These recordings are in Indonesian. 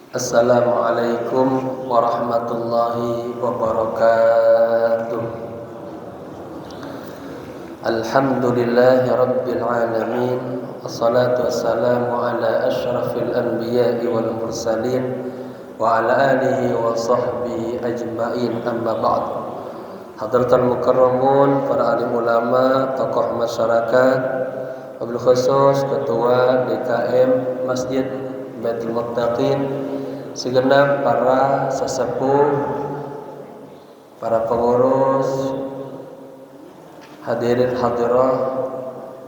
Assalamualaikum warahmatullahi wabarakatuh. Alhamdulillahi rabbil alamin. Wassalatu wassalamu ala asyrafil anbiya'i wal mursalin wa ala alihi wa sahbihi ajma'in, amma ba'd. Hadratul mukarramun, para alim ulama, tokoh masyarakat, wabil khusus ketua DKM Masjid Baitul Muttaqin, segenap para sesepuh, para pengurus, hadirin hadirah,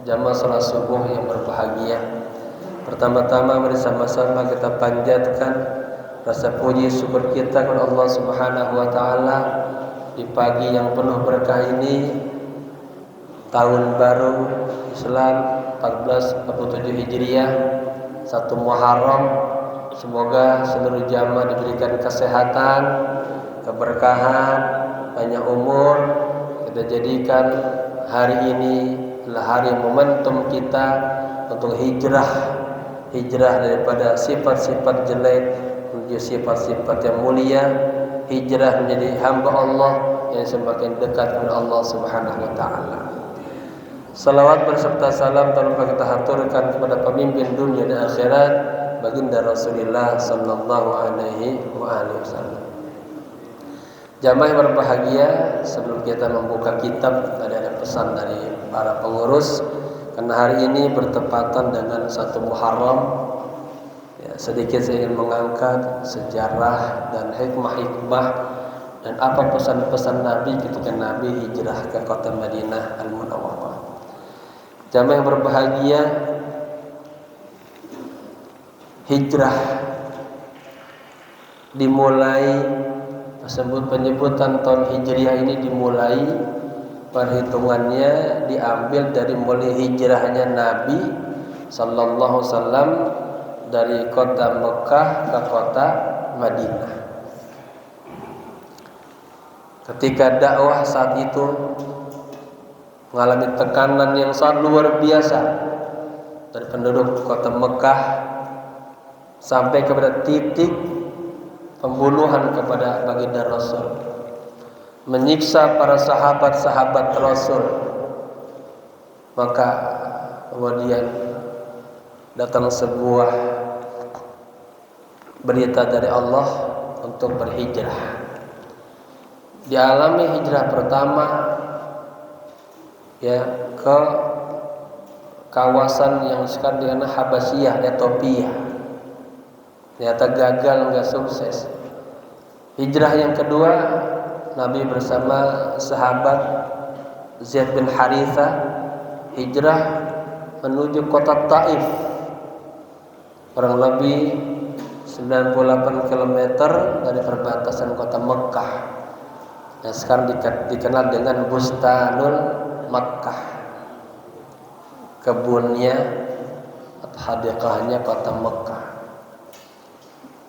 jamaah salat subuh yang berbahagia. Pertama-tama mari sama-sama kita panjatkan rasa puji syukur kita kepada Allah Subhanahu wa taala di pagi yang penuh berkah ini, tahun baru Islam 1447 Hijriah, 1 Muharram. Semoga seluruh jamaah diberikan kesehatan, keberkahan, panjang umur. Kita jadikan hari ini adalah hari momentum kita untuk hijrah daripada sifat-sifat jelek menuju sifat-sifat yang mulia, hijrah menjadi hamba Allah yang semakin dekat kepada Allah Subhanahu wa taala. Salawat berserta salam telah kita haturkan kepada pemimpin dunia dan akhirat, baginda Rasulullah sallallahu alaihi wasallam. Jamaah yang berbahagia, sebelum kita membuka kitab, tadi ada pesan dari para pengurus, karena hari ini bertepatan dengan 1 Muharram. Ya, sedikit saya ingin mengangkat sejarah dan hikmah-hikmah dan apa pesan-pesan Nabi ketika Nabi hijrah ke kota Madinah Al-Munawwarah. Jamaah yang berbahagia, hijrah dimulai, penyebutan tahun Hijriah ini dimulai, perhitungannya diambil dari mulai hijrahnya Nabi sallallahu alaihi wasallam dari kota Mekah ke kota Madinah. Ketika dakwah saat itu mengalami tekanan yang sangat luar biasa dari penduduk kota Mekah, sampai kepada titik pembunuhan kepada baginda Rasul, menyiksa para sahabat-sahabat Rasul. Maka kemudian datang sebuah berita dari Allah untuk berhijrah. Dialami hijrah pertama ke kawasan yang sekarang dengan Habasyah, Ethiopia. Ternyata gagal, enggak sukses. Hijrah yang kedua, Nabi bersama sahabat Zaid bin Haritha hijrah menuju kota Taif, kurang lebih 98 km dari perbatasan kota Mekah, yang sekarang dikenal dengan Bustanul Makkah, kebunnya atau hadiqahnya kota Mekah.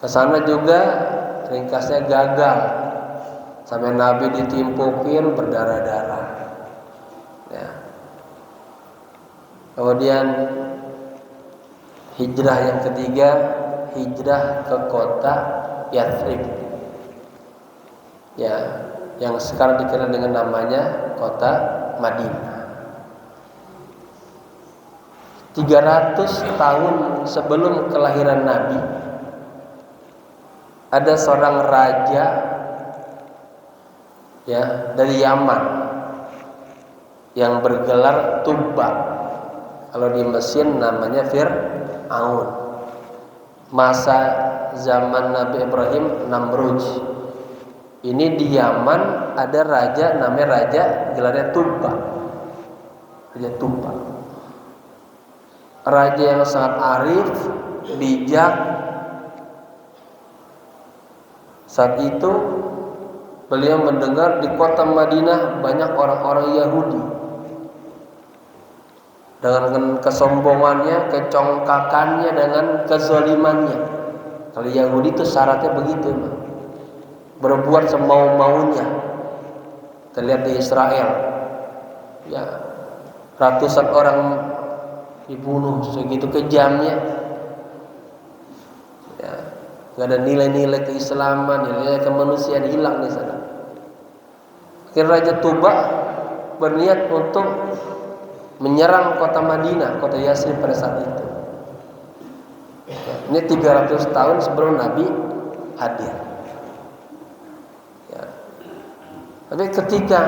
Ke sana juga ringkasnya gagal, sampai Nabi ditimpukin berdarah-darah. Ya. Kemudian hijrah yang ketiga, hijrah ke kota Yathrib, ya, yang sekarang dikenal dengan namanya kota Madinah. 300 tahun sebelum kelahiran Nabi, ada seorang raja dari Yaman yang bergelar Tubba. Kalau di Mesir namanya Fir'aun. Masa zaman Nabi Ibrahim, Namrud. Ini di Yaman ada raja namanya gelarnya Tubba. Raja Tubba. Raja yang sangat arif, bijak. Saat itu beliau mendengar di kota Madinah banyak orang-orang Yahudi. Dengan kesombongannya, kecongkakannya, dengan kezalimannya. Kalau Yahudi itu syaratnya begitu, berbuat semau-maunya. Terlihat di Israel, ya, ratusan orang dibunuh, segitu kejamnya. Ya. nggak ada nilai-nilai keislaman, nilai kemanusiaan, hilang di sana. Akhirnya Raja Tuba berniat untuk menyerang kota Madinah, kota Yasrib pada saat itu. Ini 300 tahun sebelum Nabi hadir. Ya. Tapi ketika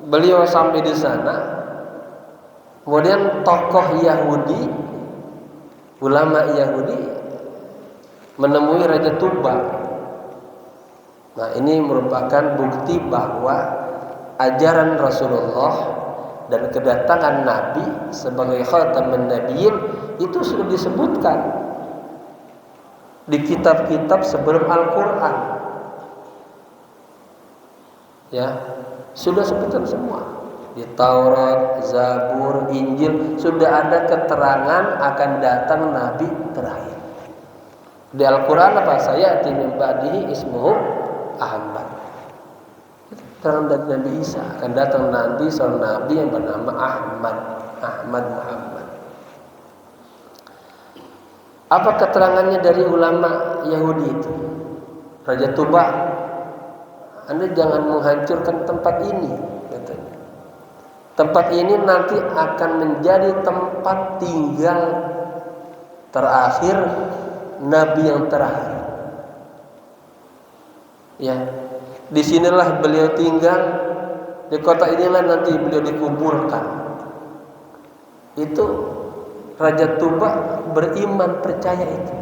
beliau sampai di sana, kemudian tokoh Yahudi, ulama Yahudi menemui Raja Tuba. Nah, ini merupakan bukti bahwa ajaran Rasulullah dan kedatangan Nabi sebagai khataman nabiyyin itu sudah disebutkan di kitab-kitab sebelum Al-Quran. Ya, sudah sebutkan semua. Di Taurat, Zabur, Injil sudah ada keterangan akan datang Nabi terakhir. Di Al-Quran apa? Sayati min ba'dihi ismuhu Ahmad. Terang dari Nabi Isa akan datang nanti seorang Nabi yang bernama Ahmad Muhammad. Apa keterangannya dari ulama Yahudi itu? Raja Tuba, Anda jangan menghancurkan tempat ini, katanya. Tempat ini nanti akan menjadi tempat tinggal terakhir Nabi yang terakhir. Ya, disinilah beliau tinggal, di kota inilah nanti beliau dikuburkan. Itu Raja Tuba beriman, percaya itu.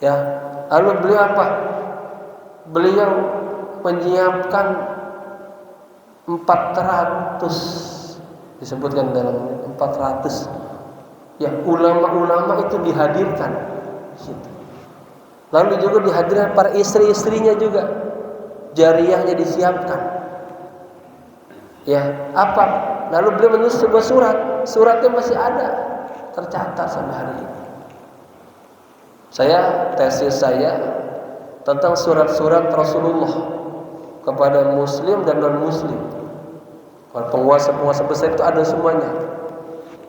Ya, lalu beliau apa? Beliau menyiapkan 400, disebutkan dalam 400. Ya, ulama-ulama itu dihadirkan di situ. Lalu juga dihadirkan para istri-istrinya juga, jariyahnya disiapkan. Ya, apa? Lalu beliau menulis sebuah surat. Suratnya masih ada, tercatat sampai hari ini. Tesis saya tentang surat-surat Rasulullah kepada Muslim dan non-Muslim. Kalau penguasa-penguasa besar itu ada semuanya.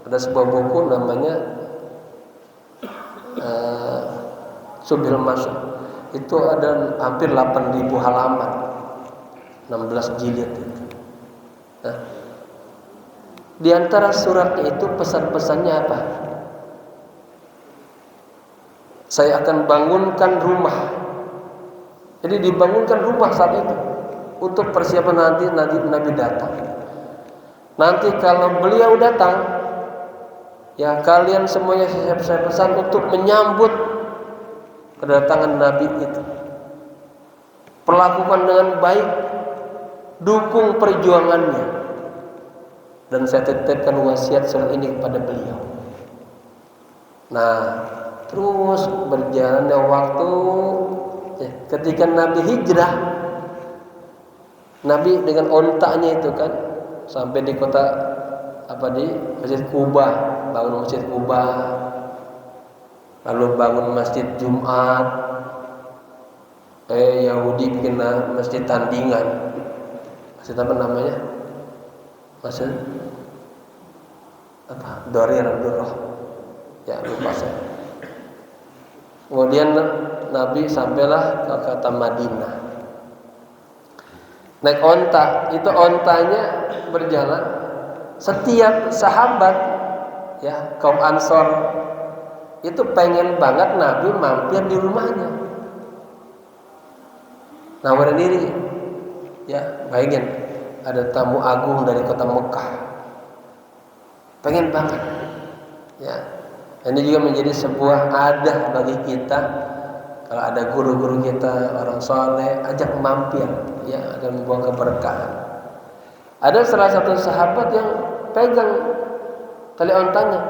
Ada sebuah buku namanya Subhil Masyur. Itu ada hampir 8.000 halaman, 16 jilid. Nah, di antara suratnya itu pesan-pesannya apa? Saya akan bangunkan rumah. Jadi dibangunkan rumah saat itu untuk persiapan nanti Nabi datang. Nanti kalau beliau datang, ya kalian semuanya saya pesan untuk menyambut kedatangan Nabi itu. Perlakukan dengan baik, dukung perjuangannya. Dan saya titipkan wasiat surat ini kepada beliau. Nah, terus berjalannya waktu, ya, ketika Nabi hijrah, Nabi dengan ontanya itu kan sampai di kota di Masjid Kuba, bangun Masjid Kuba, lalu bangun Masjid Jumat. Yahudi bikin masjid tandingan. Masjid apa namanya? Masjid apa? Dorir Abdurrah. Ya, lupa saya. Kemudian Nabi sampailah ke kota Madinah. Naik onta, itu ontanya berjalan. Setiap sahabat, ya, kaum Ansor itu pengen banget Nabi mampir di rumahnya. Nawarin diri, ya, bayangin ada tamu agung dari kota Mekah, pengen banget, ya. Ini juga menjadi sebuah adat bagi kita. Kalau ada guru-guru kita orang soleh, ajak mampir, ya, akan membawa keberkahan. Ada salah satu sahabat yang pegang tali ontanya,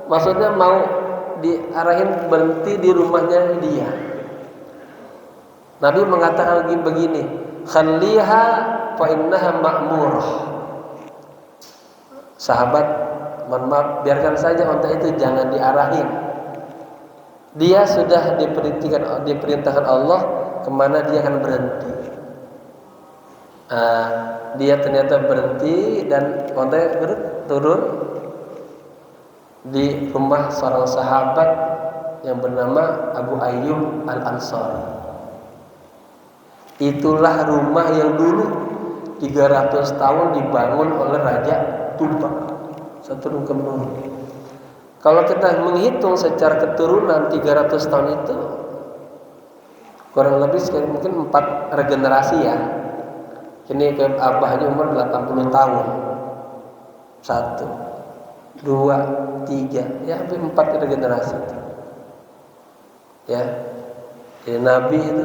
maksudnya mau diarahin berhenti di rumahnya dia. Nabi mengatakan begini, "Khalliha fa innaha ma'murah." Sahabat, mohon maaf, biarkan saja onta itu, jangan diarahin. Dia sudah diperintahkan Allah kemana dia akan berhenti. Dia ternyata berhenti dan onta turun. di rumah seorang sahabat yang bernama Abu Ayyub Al-Ansari. Itulah rumah yang dulu 300 tahun dibangun oleh Raja Tuba, satu turun menurun. Kalau kita menghitung secara keturunan 300 tahun itu kurang lebih mungkin 4 regenerasi ya. Ini ke abahnya umur 80 tahun. 1, 2, 3, ya hampir 4 regenerasi. Ya. Jadi Nabi itu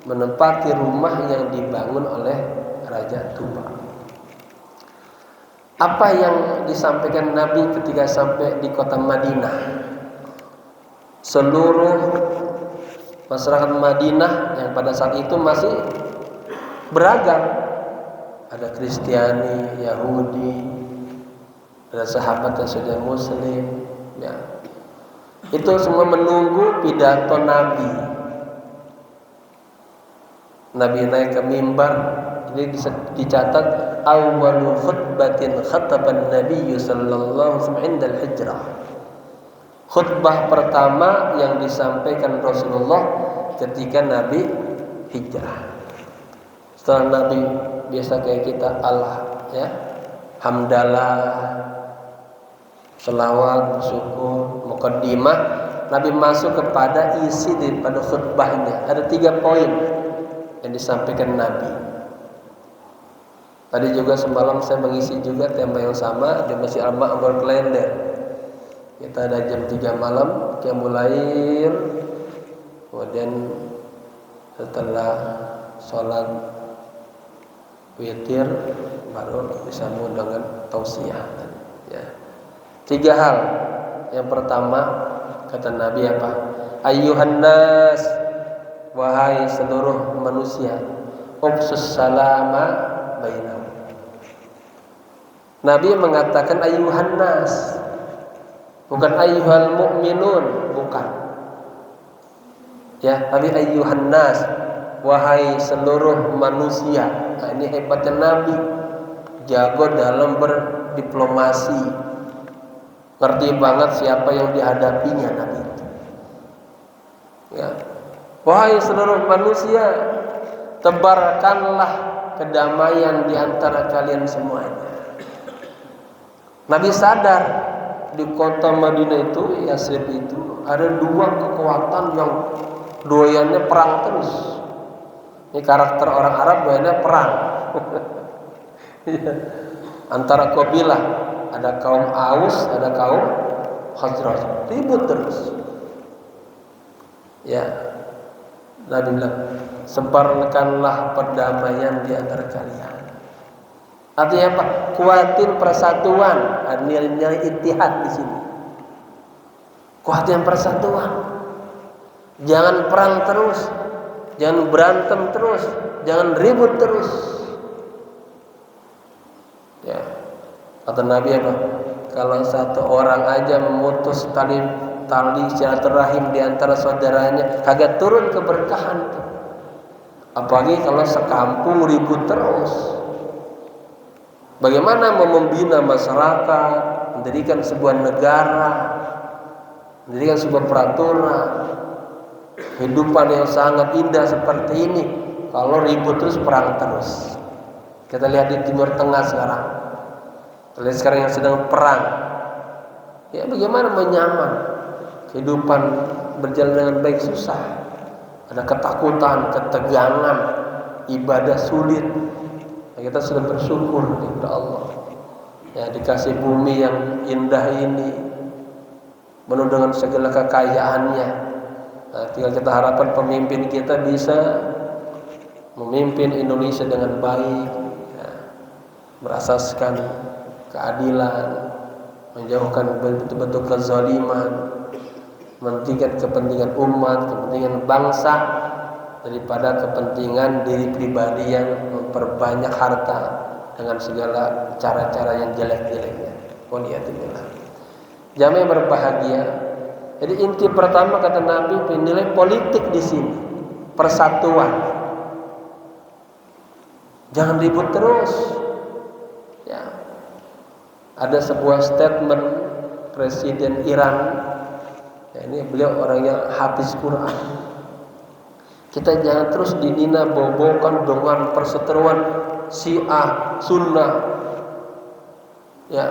menempati rumah yang dibangun oleh Raja Tuba. Apa yang disampaikan Nabi ketika sampai di kota Madinah? Seluruh masyarakat Madinah yang pada saat itu masih beragam, ada Kristiani, Yahudi, ada sahabat yang sudah Muslim, ya. Itu semua menunggu pidato Nabi. Nabi naik ke mimbar, ini dicatat awwalu khutbatin khataban Nabi sallallahu alaihi wasallam indal hijrah. Khutbah pertama yang disampaikan Rasulullah ketika Nabi hijrah. Setelah Nabi biasa kayak kita Allah, ya, hamdalah, selawat, bersyukur, muqaddimah. Nabi masuk kepada isi daripada khutbahnya. Ada 3 poin yang disampaikan Nabi. Tadi juga semalam saya mengisi juga tema yang sama di Masjid Al-Ma'mur Klender. Kita ada jam 3 malam Qiyamul Lail. Kemudian setelah sholat witir baru disambung dengan tausiah, ya. 3 hal. Yang pertama kata Nabi apa? Ayyuhan nas, wahai seluruh manusia, ubsus salama bainahum. Nabi mengatakan ayyuhan nas, bukan ayyuhal mu'minun, bukan. Ya, tapi ayyuhan nas, wahai seluruh manusia. Nah, ini hebatnya Nabi, jago dalam berdiplomasi, ngerti banget siapa yang dihadapinya Nabi itu. Ya. Wahai seluruh manusia, tebarkanlah kedamaian di antara kalian semuanya. Nabi sadar di kota Madinah itu, Yasrib itu, ada 2 kekuatan yang doyannya perang terus. Ini karakter orang Arab, doyannya perang. Antara kabilah, ada kaum Aus, ada kaum Khazraj, ribut terus. Ya, Nabi bilang, sebarkanlah perdamaian di antara kalian. Artinya apa? Kuatin persatuan, ada nilai-nilai ittihad di sini. Kuatin persatuan. Jangan perang terus, jangan berantem terus, jangan ribut terus. Ya. Kata Nabi apa? Kalau satu orang aja memutus tali silaturahim di antara saudaranya, kagak turun keberkahan tuh. Apalagi kalau sekampung ribut terus. Bagaimana membina masyarakat, mendirikan sebuah negara, mendirikan sebuah peraturan, kehidupan yang sangat indah seperti ini, kalau ribut terus, perang terus. Kita lihat di Timur Tengah sekarang. Kita lihat sekarang yang sedang perang. Ya, bagaimana menyaman? Kehidupan berjalan dengan baik susah. Ada ketakutan, ketegangan, ibadah sulit. Kita sudah bersyukur kepada Allah, ya, dikasih bumi yang indah ini, penuh dengan segala kekayaannya. Nah, tinggal kita harapkan pemimpin kita bisa memimpin Indonesia dengan baik, ya, berasaskan keadilan, menjauhkan betul-betul kezaliman, mementingkan kepentingan umat, kepentingan bangsa daripada kepentingan diri pribadi yang memperbanyak harta dengan segala cara-cara yang jelek-jeleknya. Waliyadzubillah. Jamaah yang berbahagia. Jadi inti pertama kata Nabi, nilai politik di sini, persatuan. Jangan ribut terus. Ya. Ada sebuah statement Presiden Iran. Ya, ini beliau orang yang hafiz Quran. Kita jangan terus dinina-bobokan dengan perseteruan Syiah, Sunnah. Ya,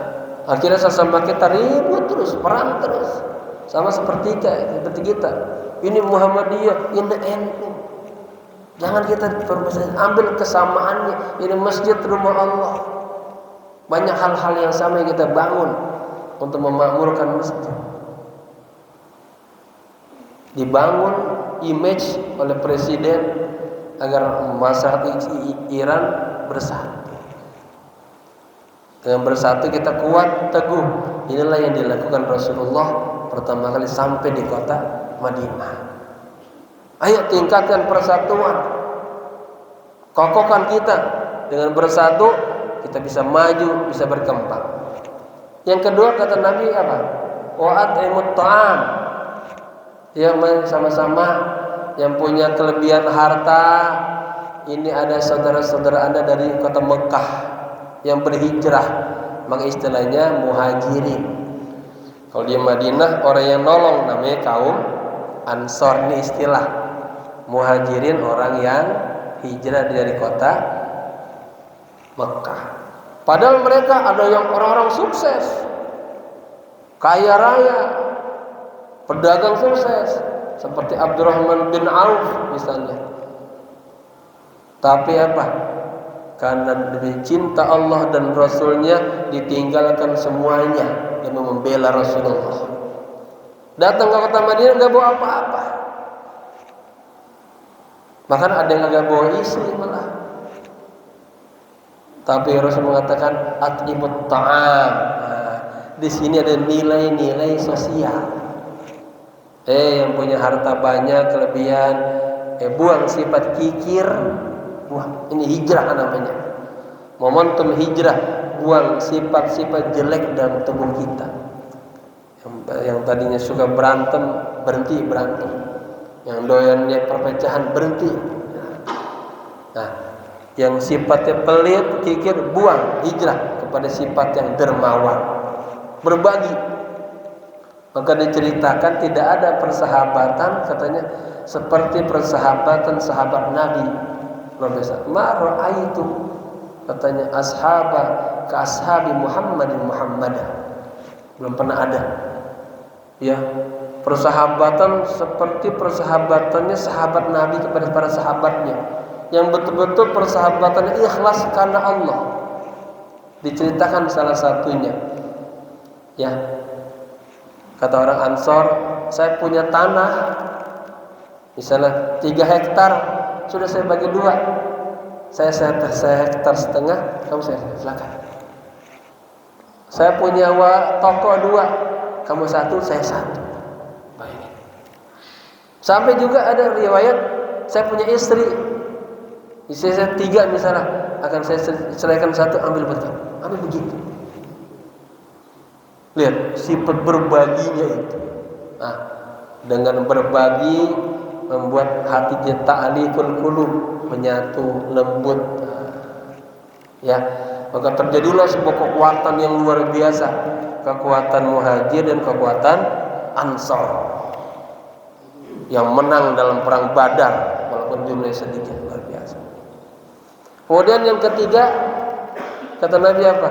akhirnya sama kita ribut terus, perang terus. Sama seperti kita. Ini Muhammadiyah, ini NU. Jangan kita ambil kesamaannya. Ini masjid rumah Allah. Banyak hal-hal yang sama yang kita bangun untuk memakmurkan masjid. Dibangun image oleh presiden agar masyarakat Iran bersatu. Dengan bersatu kita kuat, teguh. Inilah yang dilakukan Rasulullah pertama kali sampai di kota Madinah. Ayo tingkatkan persatuan, kokohkan kita. Dengan bersatu kita bisa maju, bisa berkembang. Yang kedua kata Nabi apa? Wa'at'imut ta'am. Yang sama-sama yang punya kelebihan harta. Ini ada saudara-saudara Anda dari kota Mekah yang berhijrah, maka istilahnya muhajirin. Kalau di Madinah orang yang nolong namanya kaum Ansor. Ini istilah. Muhajirin orang yang hijrah dari kota Mekah. Padahal mereka ada yang orang-orang sukses, kaya raya, pedagang sukses, seperti Abdurrahman bin Auf misalnya. Tapi apa? Karena demi cinta Allah dan Rasulnya ditinggalkan semuanya demi membela Rasulullah. Datang ke kota Madinah nggak bawa apa-apa. Bahkan ada yang agak bawa istri malah. Tapi Rasul mengatakan at'imut ta'am. Nah, di sini ada nilai-nilai sosial. Yang punya harta banyak, kelebihan, buang sifat kikir, buang. Ini hijrah namanya. Momentum hijrah, buang sifat-sifat jelek dalam tubuh kita. Yang tadinya suka berantem, berhenti berantem. Yang doyannya perpecahan, berhenti. Nah, yang sifatnya pelit, kikir, buang, hijrah kepada sifat yang dermawan, berbagi. Maka diceritakan tidak ada persahabatan katanya seperti persahabatan sahabat Nabi. Ma ra'aitu katanya ashaba ka ashabi Muhammadan. Belum pernah ada. Ya, persahabatan seperti persahabatannya sahabat Nabi kepada para sahabatnya, yang betul-betul persahabatan ikhlas karena Allah. Diceritakan salah satunya, ya, kata orang Ansor, saya punya tanah misalnya 3 hektar, sudah saya bagi 2, saya 1 hektar setengah, kamu saya silakan. Saya punya toko 2, kamu 1, saya 1. Baik. Sampai juga ada riwayat saya punya istri saya 3 misalnya, akan saya ceraikan 1, ambil betul, ambil begitu. Lihat sifat berbaginya itu. Nah, dengan berbagi membuat hati kita ta'aliful qulub, menyatu, lembut. Ya, maka terjadilah sebuah kekuatan yang luar biasa, kekuatan Muhajir dan kekuatan Ansor yang menang dalam perang Badar walaupun jumlahnya sedikit, luar biasa. Kemudian yang ketiga kata Nabi apa?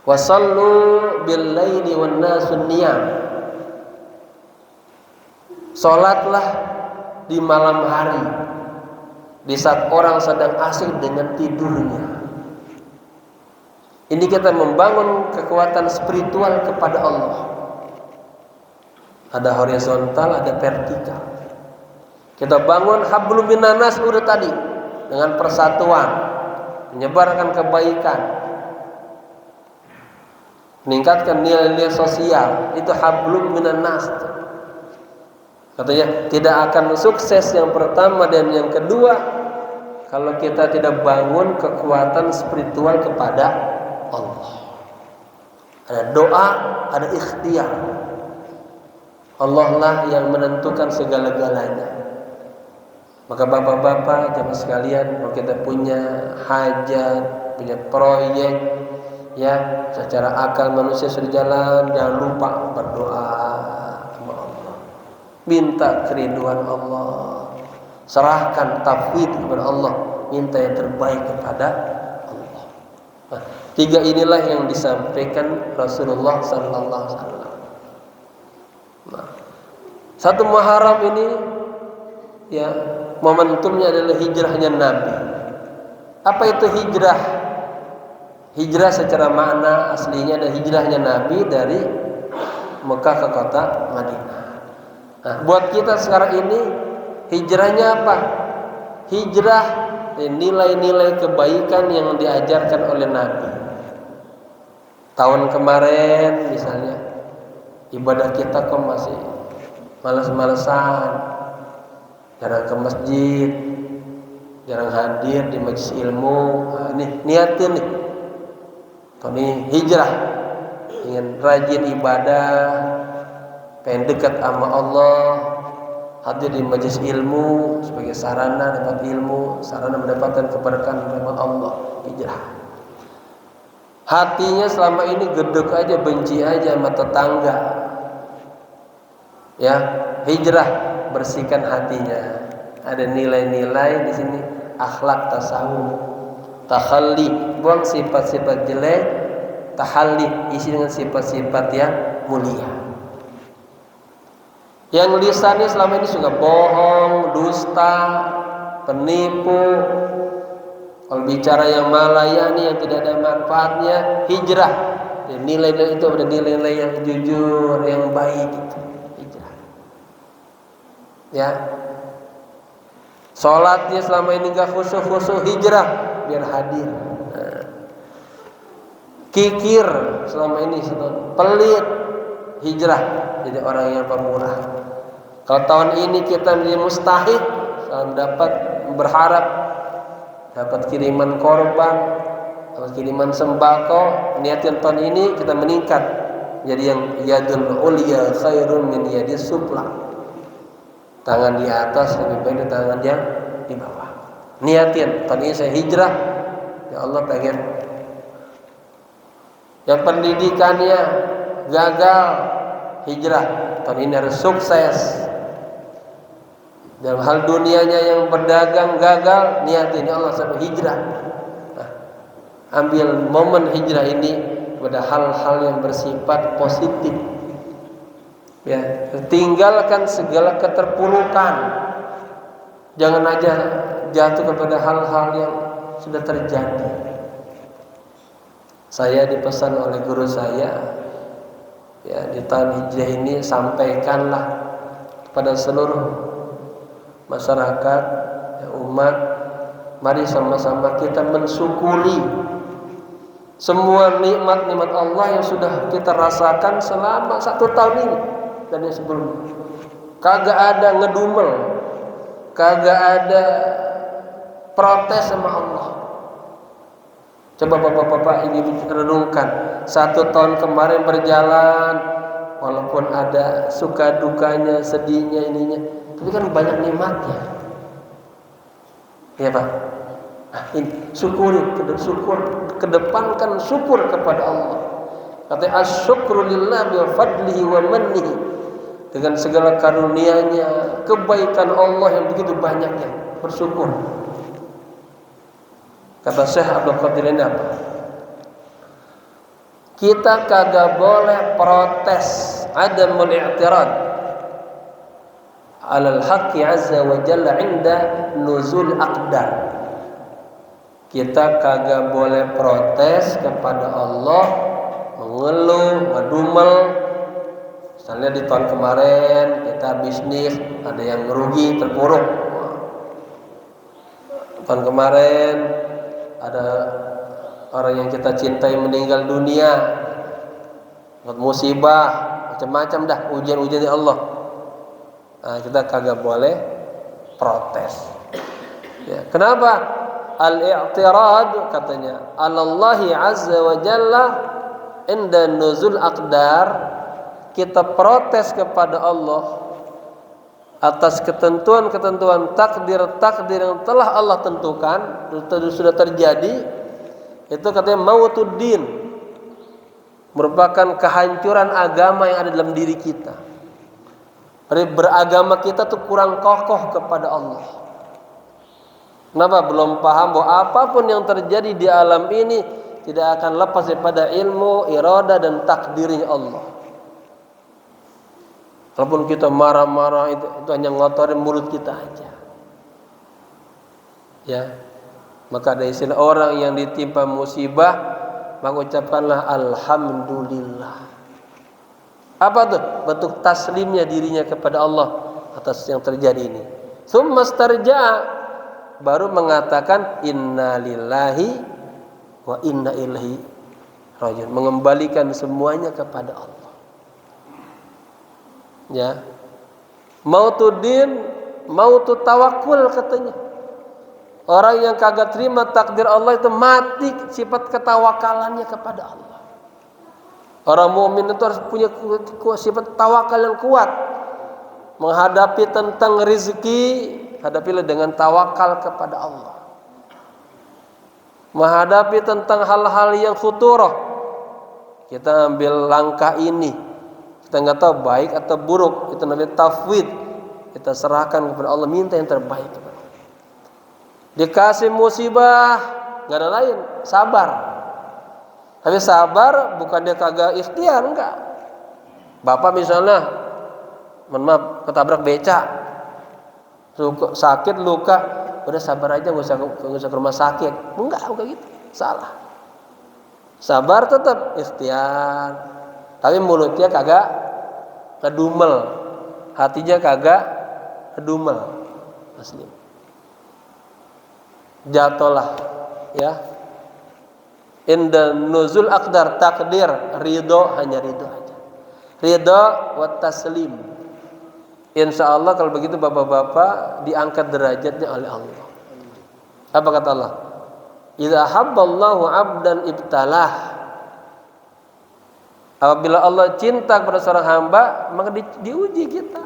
Wasallu bil laili wan nasun niyam. Salatlah di malam hari di saat orang sedang asik dengan tidurnya. Ini kita membangun kekuatan spiritual kepada Allah. Ada horizontal, ada vertikal. Kita bangun hablum minanas udah tadi dengan persatuan, menyebarkan kebaikan, meningkatkan nilai-nilai sosial, itu hablum minanas. Katanya tidak akan sukses yang pertama dan yang kedua kalau kita tidak bangun kekuatan spiritual kepada Allah. Ada doa, ada ikhtiar. Allah lah yang menentukan segala-galanya. Maka bapak-bapak, jamaah sekalian, kalau kita punya hajat, punya proyek, Ya, secara akal manusia sudah jalan, jangan lupa berdoa sama Allah. Minta keriduan Allah. Serahkan tauhid kepada Allah, minta yang terbaik kepada Allah. Nah, 3 inilah yang disampaikan Rasulullah sallallahu alaihi wasallam. Nah, 1 Muharram ini ya momentumnya adalah hijrahnya Nabi. Apa itu hijrah? Hijrah secara makna aslinya adalah hijrahnya Nabi dari Mekah ke kota Madinah. Nah, buat kita sekarang ini hijrahnya apa? Hijrah nilai-nilai kebaikan yang diajarkan oleh Nabi. Tahun kemarin misalnya ibadah kita kok masih malas-malesan, jarang ke masjid, jarang hadir di majelis ilmu. Nah, ini niatin nih. Ini hijrah, ingin rajin ibadah, pengen dekat sama Allah, hadir di majelis ilmu sebagai sarana dapat ilmu, sarana mendapatkan keberkahan dari Allah. Hijrah. Hatinya selama ini gedek aja, benci aja sama tetangga. Ya, hijrah, bersihkan hatinya. Ada nilai-nilai di sini, akhlak tasawuf. Takhalli, buang sifat-sifat jelek, tahalli, isi dengan sifat-sifat yang mulia. Yang lisannya selama ini suka bohong, dusta, penipu, kalau bicara yang malayani yang tidak ada manfaatnya, hijrah. Nilai-nilai itu ada nilai-nilai yang jujur, yang baik itu. Hijrah. Ya. Salatnya selama ini enggak khusyuk-khusyuk, hijrah biar hadir. Nah. Kikir selama ini pelit, hijrah jadi orang yang pemurah. Kalau tahun ini kita menjadi mustahik, dapat berharap dapat kiriman korban, dapat kiriman sembako, niatkan tahun ini kita meningkat jadi yang yadul ulya khairun min yadis sufla. Tangan di atas lebih baik dari tangan yang di bawah. Niatin tahun ini saya hijrah, ya Allah pengen yang pendidikannya gagal, hijrah tahun ini harus sukses. Dalam hal dunianya yang berdagang gagal, niatin ya Allah sampai hijrah. Nah, ambil momen hijrah ini pada hal-hal yang bersifat positif. Ya, tinggalkan segala keterpurukan. Jangan aja jatuh kepada hal-hal yang sudah terjadi. Saya dipesan oleh guru saya, ya di tahun hijrah ini sampaikanlah kepada seluruh masyarakat, ya, umat, mari sama-sama kita mensyukuri semua nikmat-nikmat Allah yang sudah kita rasakan selama 1 tahun ini dan yang sebelumnya. Kagak ada ngedumel, kagak ada protes sama Allah. Coba bapak-bapak ini renungkan, 1 tahun kemarin berjalan, walaupun ada suka dukanya, sedihnya, ininya, tapi kan banyak nikmatnya. Ya Pak. Nah, ini syukuri, syukur, kedepankan syukur kepada Allah. Kata asyukru lillah bi fadlihi wa mannihi. Dengan segala karunia-Nya, kebaikan Allah yang begitu banyaknya, bersyukur. Kata Syekh Abdul Qadir ini apa? Kita kagak boleh protes, adamul i'tirad alal haqqi azza wa jalla inda nuzul aqdar. Kita kagak boleh protes kepada Allah, mengeluh, ngedumel. Misalnya di tahun kemarin kita bisnis ada yang merugi, terpuruk. Tahun kemarin ada orang yang kita cintai meninggal dunia, musibah, macam-macam dah, ujian-ujian dari Allah. Nah, kita kagak boleh protes. Ya, kenapa? Al-i'tirad katanya Allahi azza wa jalla inda nuzul aqdar. Kita protes kepada Allah atas ketentuan-ketentuan takdir yang telah Allah tentukan, sudah terjadi. Itu katanya mautuddin, merupakan kehancuran agama yang ada dalam diri kita. Beragama kita tuh kurang kokoh kepada Allah. Kenapa? Belum paham bahwa apapun yang terjadi di alam ini tidak akan lepas daripada ilmu, irada dan takdirnya Allah. Walaupun kita marah-marah itu hanya ngotorin mulut kita aja. Ya. Maka ada istilah orang yang ditimpa musibah, maka ucapkanlah alhamdulillah. Apa tuh? Bentuk taslimnya dirinya kepada Allah atas yang terjadi ini. Tsumma istarja'a, baru mengatakan inna lillahi wa inna ilaihi raji'un, mengembalikan semuanya kepada Allah. Ya. Mautudin, mautu tawakkul katanya. Orang yang kagak terima takdir Allah itu mati sifat ketawakalannya kepada Allah. Orang mukmin itu harus punya sifat tawakal yang kuat. Menghadapi tentang rezeki, hadapilah dengan tawakal kepada Allah. Menghadapi tentang hal-hal yang futurah, kita ambil langkah ini, kita nggak tahu baik atau buruk, itu namanya tafwid. Kita serahkan kepada Allah, minta yang terbaik kepada Allah. Dikasih musibah, nggak ada lain, sabar. Tapi sabar bukan dia kagak ikhtiar, enggak. Bapak misalnya, mohon maaf, ketabrak beca, sakit luka, udah sabar aja, nggak usah ke rumah sakit. Enggak, bukan gitu, salah. Sabar tetap ikhtiar, tapi mulutnya kagak kedumel, hatinya kagak kedumel, asli. Jatuhlah, ya. Inda nuzul aqdar, takdir, ridho, hanya ridho aja. Ridho wa taslim. Insyaallah kalau begitu bapak-bapak diangkat derajatnya oleh Allah. Apa kata Allah? Idza habballahu 'abdan ibtalah. Apabila Allah cinta kepada seorang hamba, maka diuji kita.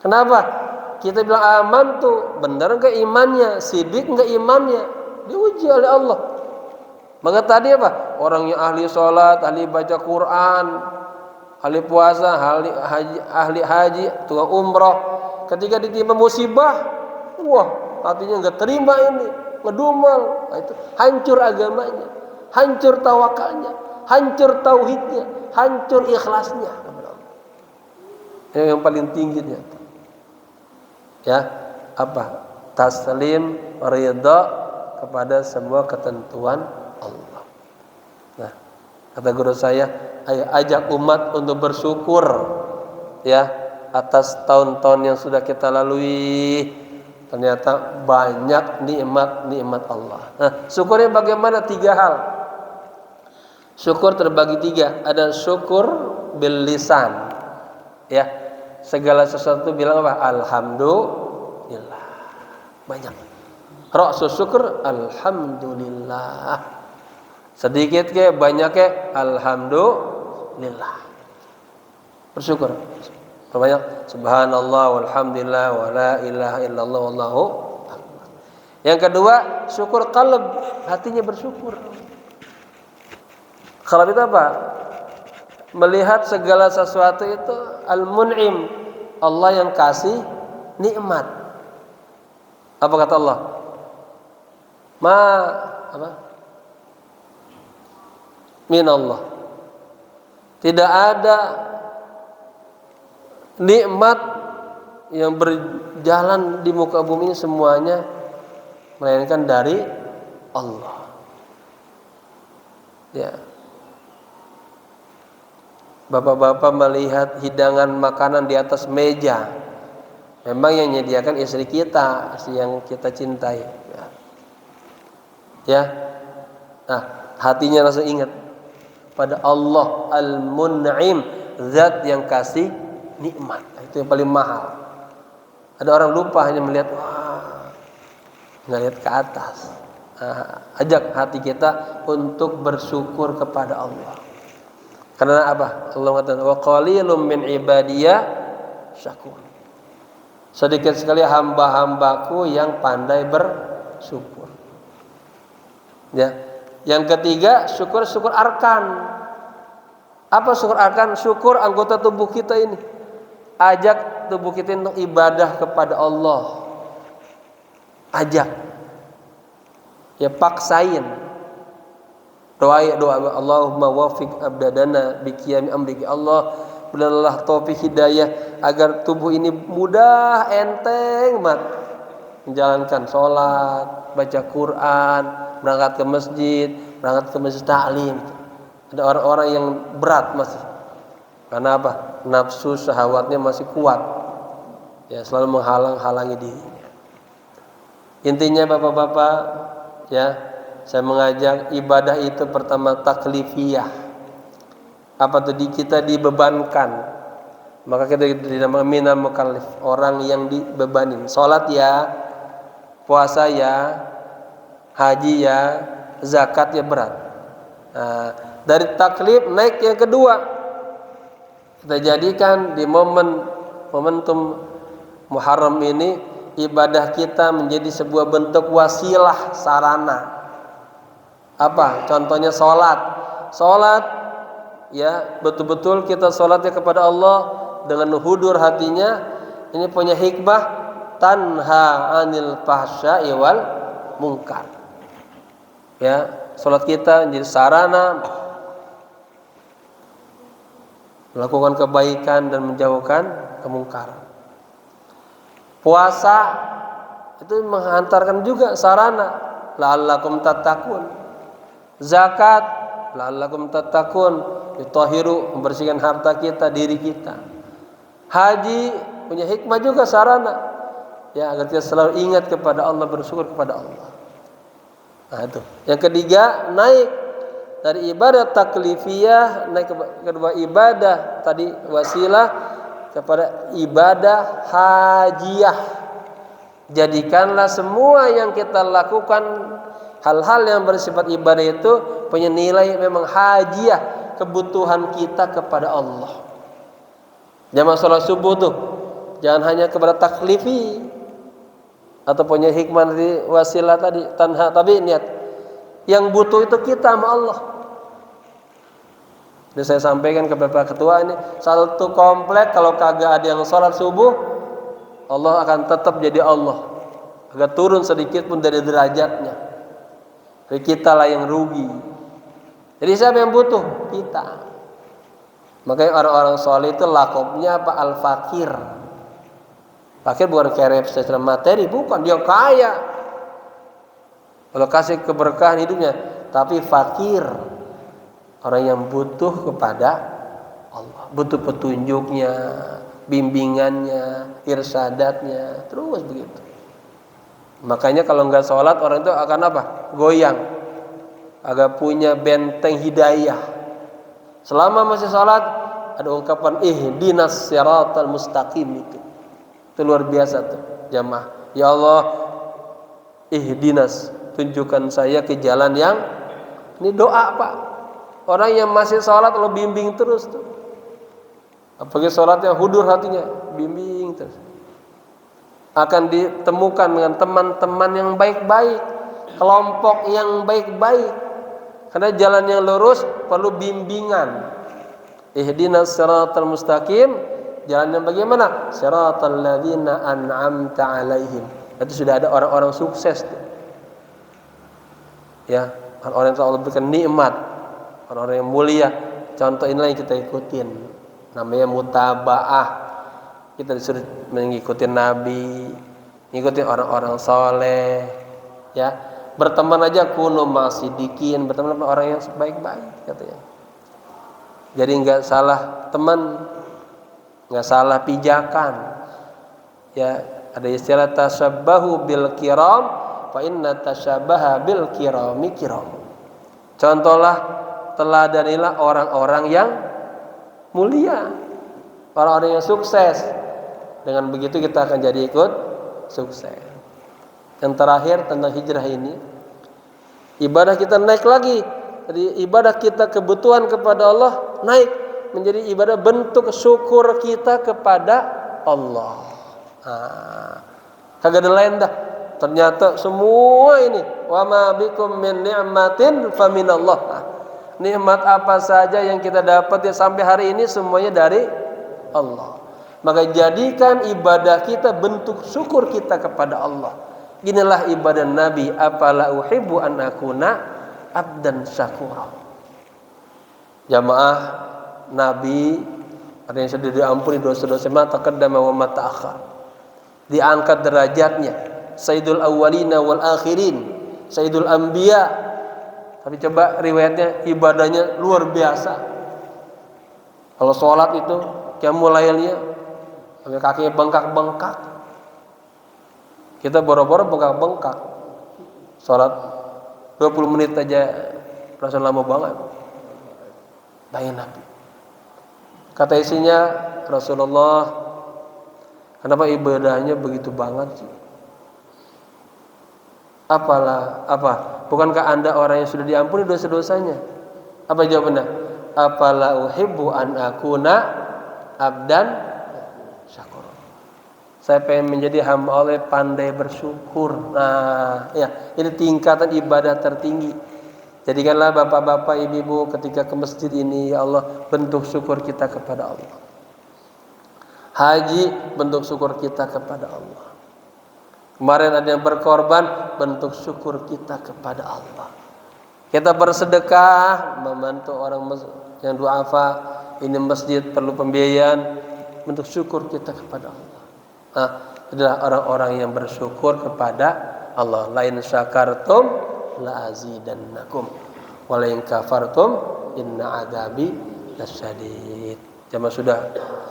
Kenapa? Kita bilang aman tuh, benar enggak imannya, sidik enggak imannya, diuji oleh Allah. Maka tadi apa? Orang yang ahli sholat, ahli baca Quran, ahli puasa, ahli haji, tukang umroh, ketika ditimpa musibah, wah, hatinya enggak terima ini, ngedumel, itu hancur agamanya, hancur tawakalnya, hancur tauhidnya, hancur ikhlasnya. Yang paling tingginya. Ya, apa? Taslim, ridha kepada semua ketentuan Allah. Nah, kata guru saya, ayo ajak umat untuk bersyukur ya atas tahun-tahun yang sudah kita lalui. Ternyata banyak nikmat-nikmat Allah. Nah, syukurnya bagaimana? 3 hal. Syukur terbagi 3. Ada syukur bil lisan. Ya. Segala sesuatu bilang apa? Alhamdulillah. Banyak. Ra'su syukur alhamdulillah. Sedikit ke banyak ke alhamdulillah. Bersyukur. Perbanyak subhanallah walhamdulillah wa la ilaha illallah wallahu akbar. Yang kedua, syukur qalb, hatinya bersyukur. Qalb itu apa? Melihat segala sesuatu itu al-mun'im, Allah yang kasih nikmat. Apa kata Allah? Min Allah. Tidak ada nikmat yang berjalan di muka bumi ini semuanya melainkan dari Allah. Ya. Bapak-bapak melihat hidangan makanan di atas meja, memang yang menyediakan istri kita, yang kita cintai. Ya. Nah, hatinya langsung ingat pada Allah Al-Mun'im, zat yang kasih nikmat. Itu yang paling mahal. Ada orang lupa hanya melihat, nggak lihat ke atas. Ajak hati kita untuk bersyukur kepada Allah. Karena apa? Allah mengatakan wa qalilum min ibadiyya syakur. Sedikit sekali hamba-hambaku yang pandai bersyukur. Ya. Yang ketiga, syukur arkan. Apa syukur? Akan syukur anggota tubuh kita ini. Ajak tubuh kita untuk ibadah kepada Allah. Ajak. Ya paksain. Doa Allahumma wafiq abdadana biqiyami amrika. Allah berilah taufik hidayah agar tubuh ini mudah enteng menjalankan sholat, baca Quran, berangkat ke masjid taklim. Ada orang-orang yang berat masih. Karena apa? Nafsu syahwatnya masih kuat. Ya, selalu menghalang-halangi dirinya. Intinya Bapak-bapak, ya, saya mengajak ibadah itu pertama taklifiyah. Apa tadi kita dibebankan, maka kita dinamakan minal mukallaf, orang yang dibebanin. Salat ya, puasa ya, haji ya, zakat ya berat. Nah, dari taklif naik yang kedua, kita jadikan di momentum Muharram ini ibadah kita menjadi sebuah bentuk wasilah, sarana. Apa? Contohnya Salat ya, betul-betul kita salatnya kepada Allah dengan hudur hatinya. Ini punya hikmah, tanha 'anil fahsya'i wal munkar. Ya, salat kita menjadi sarana melakukan kebaikan dan menjauhkan kemungkaran. Puasa itu menghantarkan juga sarana la'allakum tattaqun. Zakat la'allakum tattaqun, yutahhiru, membersihkan harta kita, diri kita. Haji punya hikmah juga, sarana ya agar kita selalu ingat kepada Allah, bersyukur kepada Allah. Nah itu. Yang ketiga, naik dari ibadah taklifiyah naik ke kedua ibadah tadi wasilah kepada ibadah hajiyah. Jadikanlah semua yang kita lakukan, hal-hal yang bersifat ibadah itu punya nilai memang hajiyah, kebutuhan kita kepada Allah. Jamaah salat subuh tuh jangan hanya kepada taklifi atau punya hikmah di wasilah tadi tanha, tapi niat yang butuh itu kita sama Allah. Jadi saya sampaikan ke Bapak Ketua ini, satu komplek kalau kagak ada yang salat subuh, Allah akan tetap jadi Allah, agak turun sedikit pun dari derajatnya. Jadi kita lah yang rugi. Jadi siapa yang butuh? Kita. Makanya orang-orang soleh itu lakopnya apa? Al-fakir. Fakir bukan kerep secara materi, bukan, dia kaya. Kalau kasih keberkahan hidupnya, tapi fakir, orang yang butuh kepada Allah, butuh petunjuknya, bimbingannya, irsadatnya, terus begitu. Makanya kalau nggak sholat orang itu akan apa? Goyang, agak punya benteng hidayah. Selama masih sholat ada ungkapan ihdinas siratal mustaqim itu luar biasa tuh jamaah. Ya Allah, ihdinas, tunjukkan saya ke jalan yang ini. Doa Pak, orang yang masih sholat lo bimbing terus tuh. Apalagi sholatnya hudur hatinya, bimbing terus. Akan ditemukan dengan teman-teman yang baik-baik, kelompok yang baik-baik. Karena jalan yang lurus perlu bimbingan. Ihdinas siratal mustaqim, jalan yang bagaimana? Siratal ladzina an'amta 'alaihim. Itu sudah ada orang-orang sukses tuh. Ya, orang yang Allah berikan nikmat, orang-orang yang mulia. Contoh inilah yang kita ikutin. Namanya mutabaah. Kita disuruh mengikuti Nabi, mengikuti orang-orang soleh, ya. Berteman aja kuno masidikin, berteman sama orang yang baik-baik, katanya. Jadi nggak salah teman, nggak salah pijakan. Ya, ada istilah tasabbahu bil kiram, fa inna tasabbaha bil kirami kiram. Contohlah, teladanilah orang-orang yang mulia, orang-orang yang sukses. Dengan begitu kita akan jadi ikut sukses. Yang terakhir tentang hijrah ini, ibadah kita naik lagi. Jadi ibadah kita kebutuhan kepada Allah naik menjadi ibadah bentuk syukur kita kepada Allah. Kagak ada lain dah. Ternyata semua ini wa ma bikum min ni'matin fa minallah. Nikmat apa saja yang kita dapat ya sampai hari ini semuanya dari Allah. Maka jadikan ibadah kita bentuk syukur kita kepada Allah. Inilah ibadah Nabi, afala uhibbu an akuna abdan syakura. Jamaah Nabi ada yang sudah diampuni dosa-dosa ma taqaddama wa ma ta'akhkhar. Diangkat derajatnya, Sayyidul Awwalina wal Akhirin, Sayyidul Anbiya. Tapi coba riwayatnya ibadahnya luar biasa. Kalau sholat itu qiyamul lailnya sampai kakinya bengkak-bengkak. Kita boro-boro bengkak-bengkak. Sholat 20 menit aja perasaan lama banget. Bayi Nabi. Kata isinya, Rasulullah, kenapa ibadahnya begitu banget sih? Bukankah Anda orang yang sudah diampuni dosa-dosanya? Apa jawabannya? Afala uhibbu an akuna abdan syakur. Saya pengen menjadi hamba Allah pandai bersyukur. Nah, ya, ini tingkatan ibadah tertinggi. Jadikanlah bapak-bapak, ibu-ibu ketika ke masjid ini, ya Allah, bentuk syukur kita kepada Allah. Haji, bentuk syukur kita kepada Allah. Kemarin ada yang berkorban, bentuk syukur kita kepada Allah. Kita bersedekah, membantu orang yang duafa, ini masjid perlu pembiayaan, bentuk syukur kita kepada Allah. Nah, adalah orang-orang yang bersyukur kepada Allah. Lain syakartum la azidannakum wa la in kafartum inna adabi lasyadid. Jamaah sudah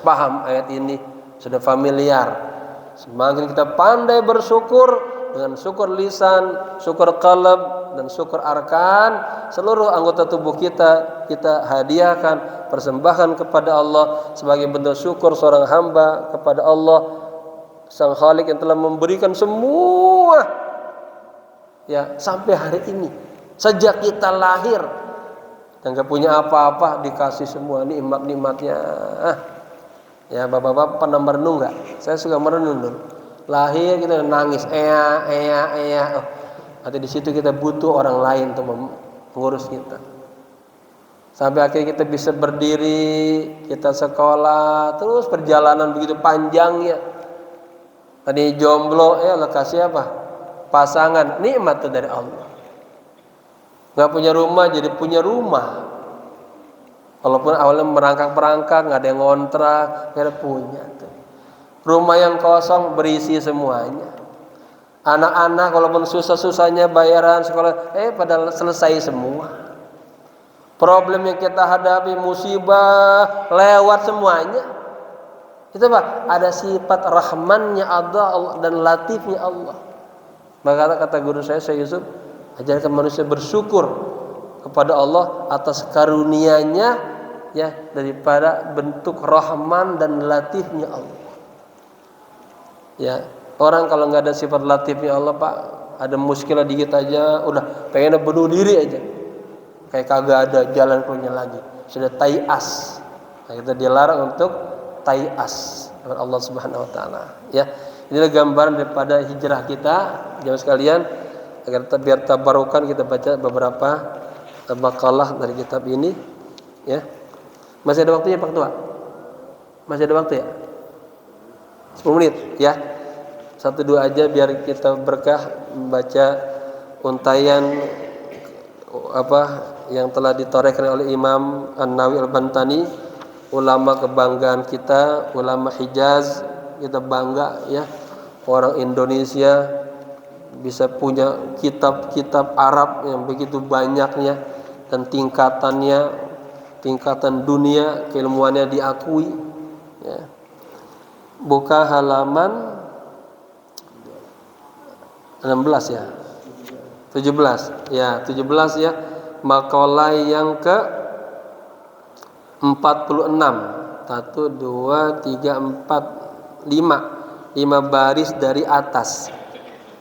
paham ayat ini, sudah familiar. Semakin kita pandai bersyukur dengan syukur lisan, syukur qalb dan syukur arkan, seluruh anggota tubuh kita hadiahkan, persembahkan kepada Allah sebagai bentuk syukur seorang hamba kepada Allah Sang Khalik yang telah memberikan semua ya sampai hari ini. Sejak kita lahir dan gak punya apa-apa dikasih semua nikmat-nikmatnya. Ya bapak-bapak pernah merenung nggak? Saya suka merenung dulu. Lahir kita nangis, oh, nanti di situ kita butuh orang lain untuk mengurus kita. Sampai akhirnya kita bisa berdiri, kita sekolah, terus perjalanan begitu panjangnya. Tadi jomblo, Allah kasih apa? Pasangan, nikmat itu dari Allah. Nggak punya rumah jadi punya rumah. Walaupun awalnya merangkak-merangkak, nggak ada yang ngontrak, nggak ada punya tuh. Rumah yang kosong berisi semuanya. Anak-anak walaupun susah-susahnya bayaran sekolah, padahal selesai semua. Problem yang kita hadapi, musibah, lewat semuanya. Itu apa? Ada sifat rahmannya Allah dan latifnya Allah. Maka kata guru saya Yusuf, ajarkan manusia bersyukur kepada Allah atas karunia-Nya ya daripada bentuk rahman dan latifnya Allah. Ya, orang kalau nggak ada sifat latifnya Allah, Pak, ada muskilah dikit aja udah pengen bunuh diri aja. Kayak kagak ada jalan keluarnya lagi. Sudah tai'as. Nah, kita dilarang untuk tai'as oleh Allah Subhanahu wa taala, ya. Inilah gambaran daripada hijrah kita, jamaah sekalian, agar biar tabarukan kita baca beberapa makalah dari kitab ini, ya. Masih ada waktunya Pak Ketua? Masih ada waktu ya? 10 menit ya. 1-2 aja biar kita berkah membaca untayan yang telah ditorehkan oleh Imam An-Nawawi Al-Bantani, ulama kebanggaan kita, ulama Hijaz. Kita bangga ya, orang Indonesia bisa punya kitab-kitab Arab yang begitu banyaknya dan tingkatan dunia keilmuannya diakui, ya. Buka halaman 16 ya, 17 ya, 17 ya, makalah yang ke 46, 1, 2, 3, 4, 5 baris dari atas.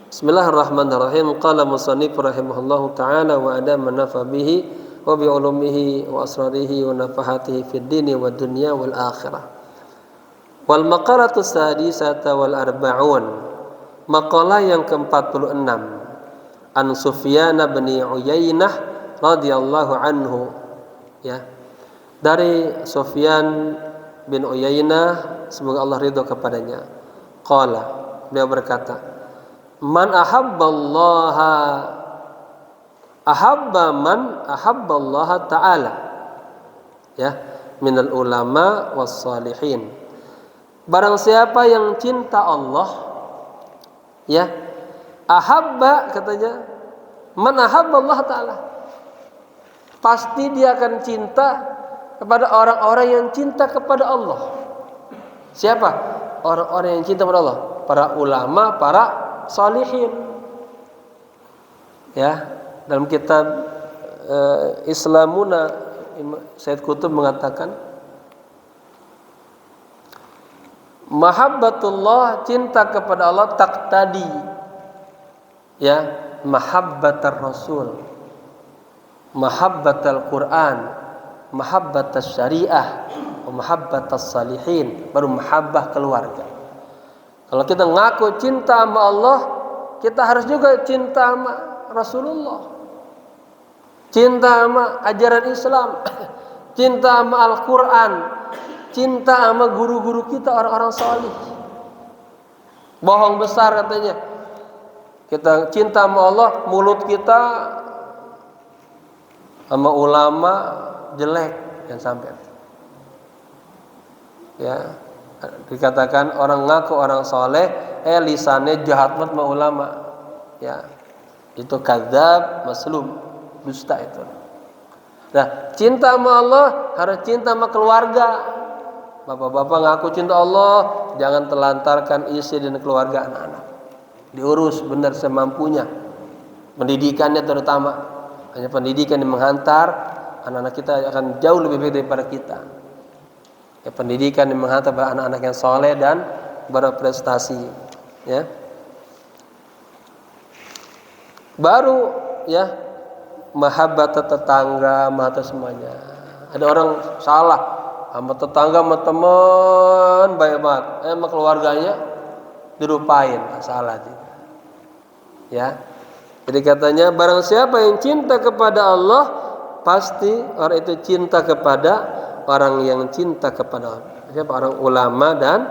Bismillahirrahmanirrahim. Qala musannif rahimahullahu ta'ala wa adama nafa bihi wa bi ulumihi wa asrarihi wa nafahatihi fid dini wa dunya wal akhirah. Wal maqalatu sadisata wal arba'un. Maqalah yang ke-46 an Sufyan bin Uyainah radhiyallahu anhu Ya. Dari Sufyan bin Uyainah, semoga Allah ridho kepadanya. Qala, beliau berkata, "Man ahabballaha ahabba man ahabballaha ta'ala." Ya, minal ulama was salihin. Barang siapa yang cinta Allah, ya, ahabba katanya, man ahabba Allah Ta'ala, pasti dia akan cinta kepada orang-orang yang cinta kepada Allah. Siapa? Orang-orang yang cinta kepada Allah, para ulama, para salihin. Ya, dalam kitab Islamuna, Sayyid Qutb mengatakan, mahabbatullah, cinta kepada Allah, taqtadi, ya, mahabbatar rasul, mahabbatal Quran, mahabbatas syariah, mahabbatas salihin, baru mahabbah keluarga. Kalau kita ngaku cinta sama Allah, kita harus juga cinta sama Rasulullah, cinta sama ajaran Islam, cinta sama Al-Quran, cinta sama guru-guru kita, orang-orang salih. Bohong besar katanya kita cinta sama Allah, mulut kita sama ulama jelek, yang sampai. Ya, dikatakan orang ngaku orang soleh, lisannya jahat banget sama ulama. Ya, itu kadzab, maslum, dusta itu. Nah, cinta sama Allah harus cinta sama keluarga. Bapak-bapak ngaku cinta Allah, jangan telantarkan istri dan keluarga anak-anak. Diurus benar semampunya. Pendidikannya terutama. Hanya pendidikan yang menghantar, anak-anak kita akan jauh lebih baik daripada kita. Ya, pendidikan yang menghantar anak-anak yang soleh dan berprestasi. Ya. Baru ya mahabbat tetangga, mata semuanya. Ada orang salah sama tetangga, sama teman baik banget, sama keluarganya dirupain, salah juga. Ya. Jadi katanya barang siapa yang cinta kepada Allah, pasti orang itu cinta kepada orang yang cinta kepada siapa? Orang ulama dan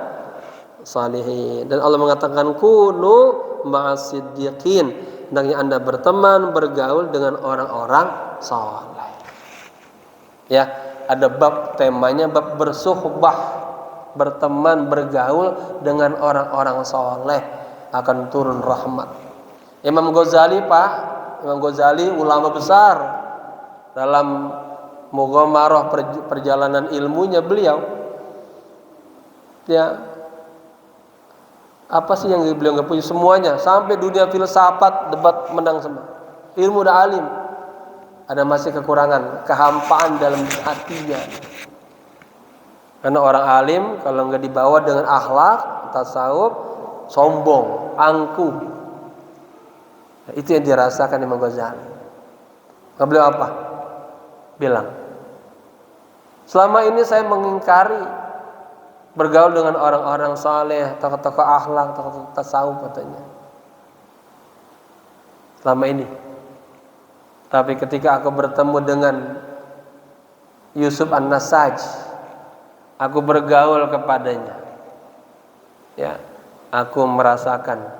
salihin. Dan Allah mengatakan kunu ma'as-siddiqin, hendaknya Anda berteman, bergaul dengan orang-orang saleh. Ya, ada bab temanya bab bersuhbah, berteman, bergaul dengan orang-orang saleh, akan turun rahmat. Imam Ghazali, Pak, Imam Ghazali ulama besar, dalam mughamarah perjalanan ilmunya beliau, ya, apa sih yang beliau nggak punya? Semuanya, sampai dunia filsafat, debat menang semua. Ilmu udah alim, ada masih kekurangan, kehampaan dalam hatinya. Karena orang alim kalau nggak dibawa dengan akhlak, tasawuf, sombong, angkuh. Nah, itu yang dirasakan Imam Ghazali. Nggak beliau apa? Bilang, selama ini saya mengingkari bergaul dengan orang-orang saleh, tokoh-tokoh akhlak, tokoh-tokoh tasawuf katanya. Selama ini. Tapi ketika aku bertemu dengan Yusuf An-Nasaj, aku bergaul kepadanya. Ya, aku merasakan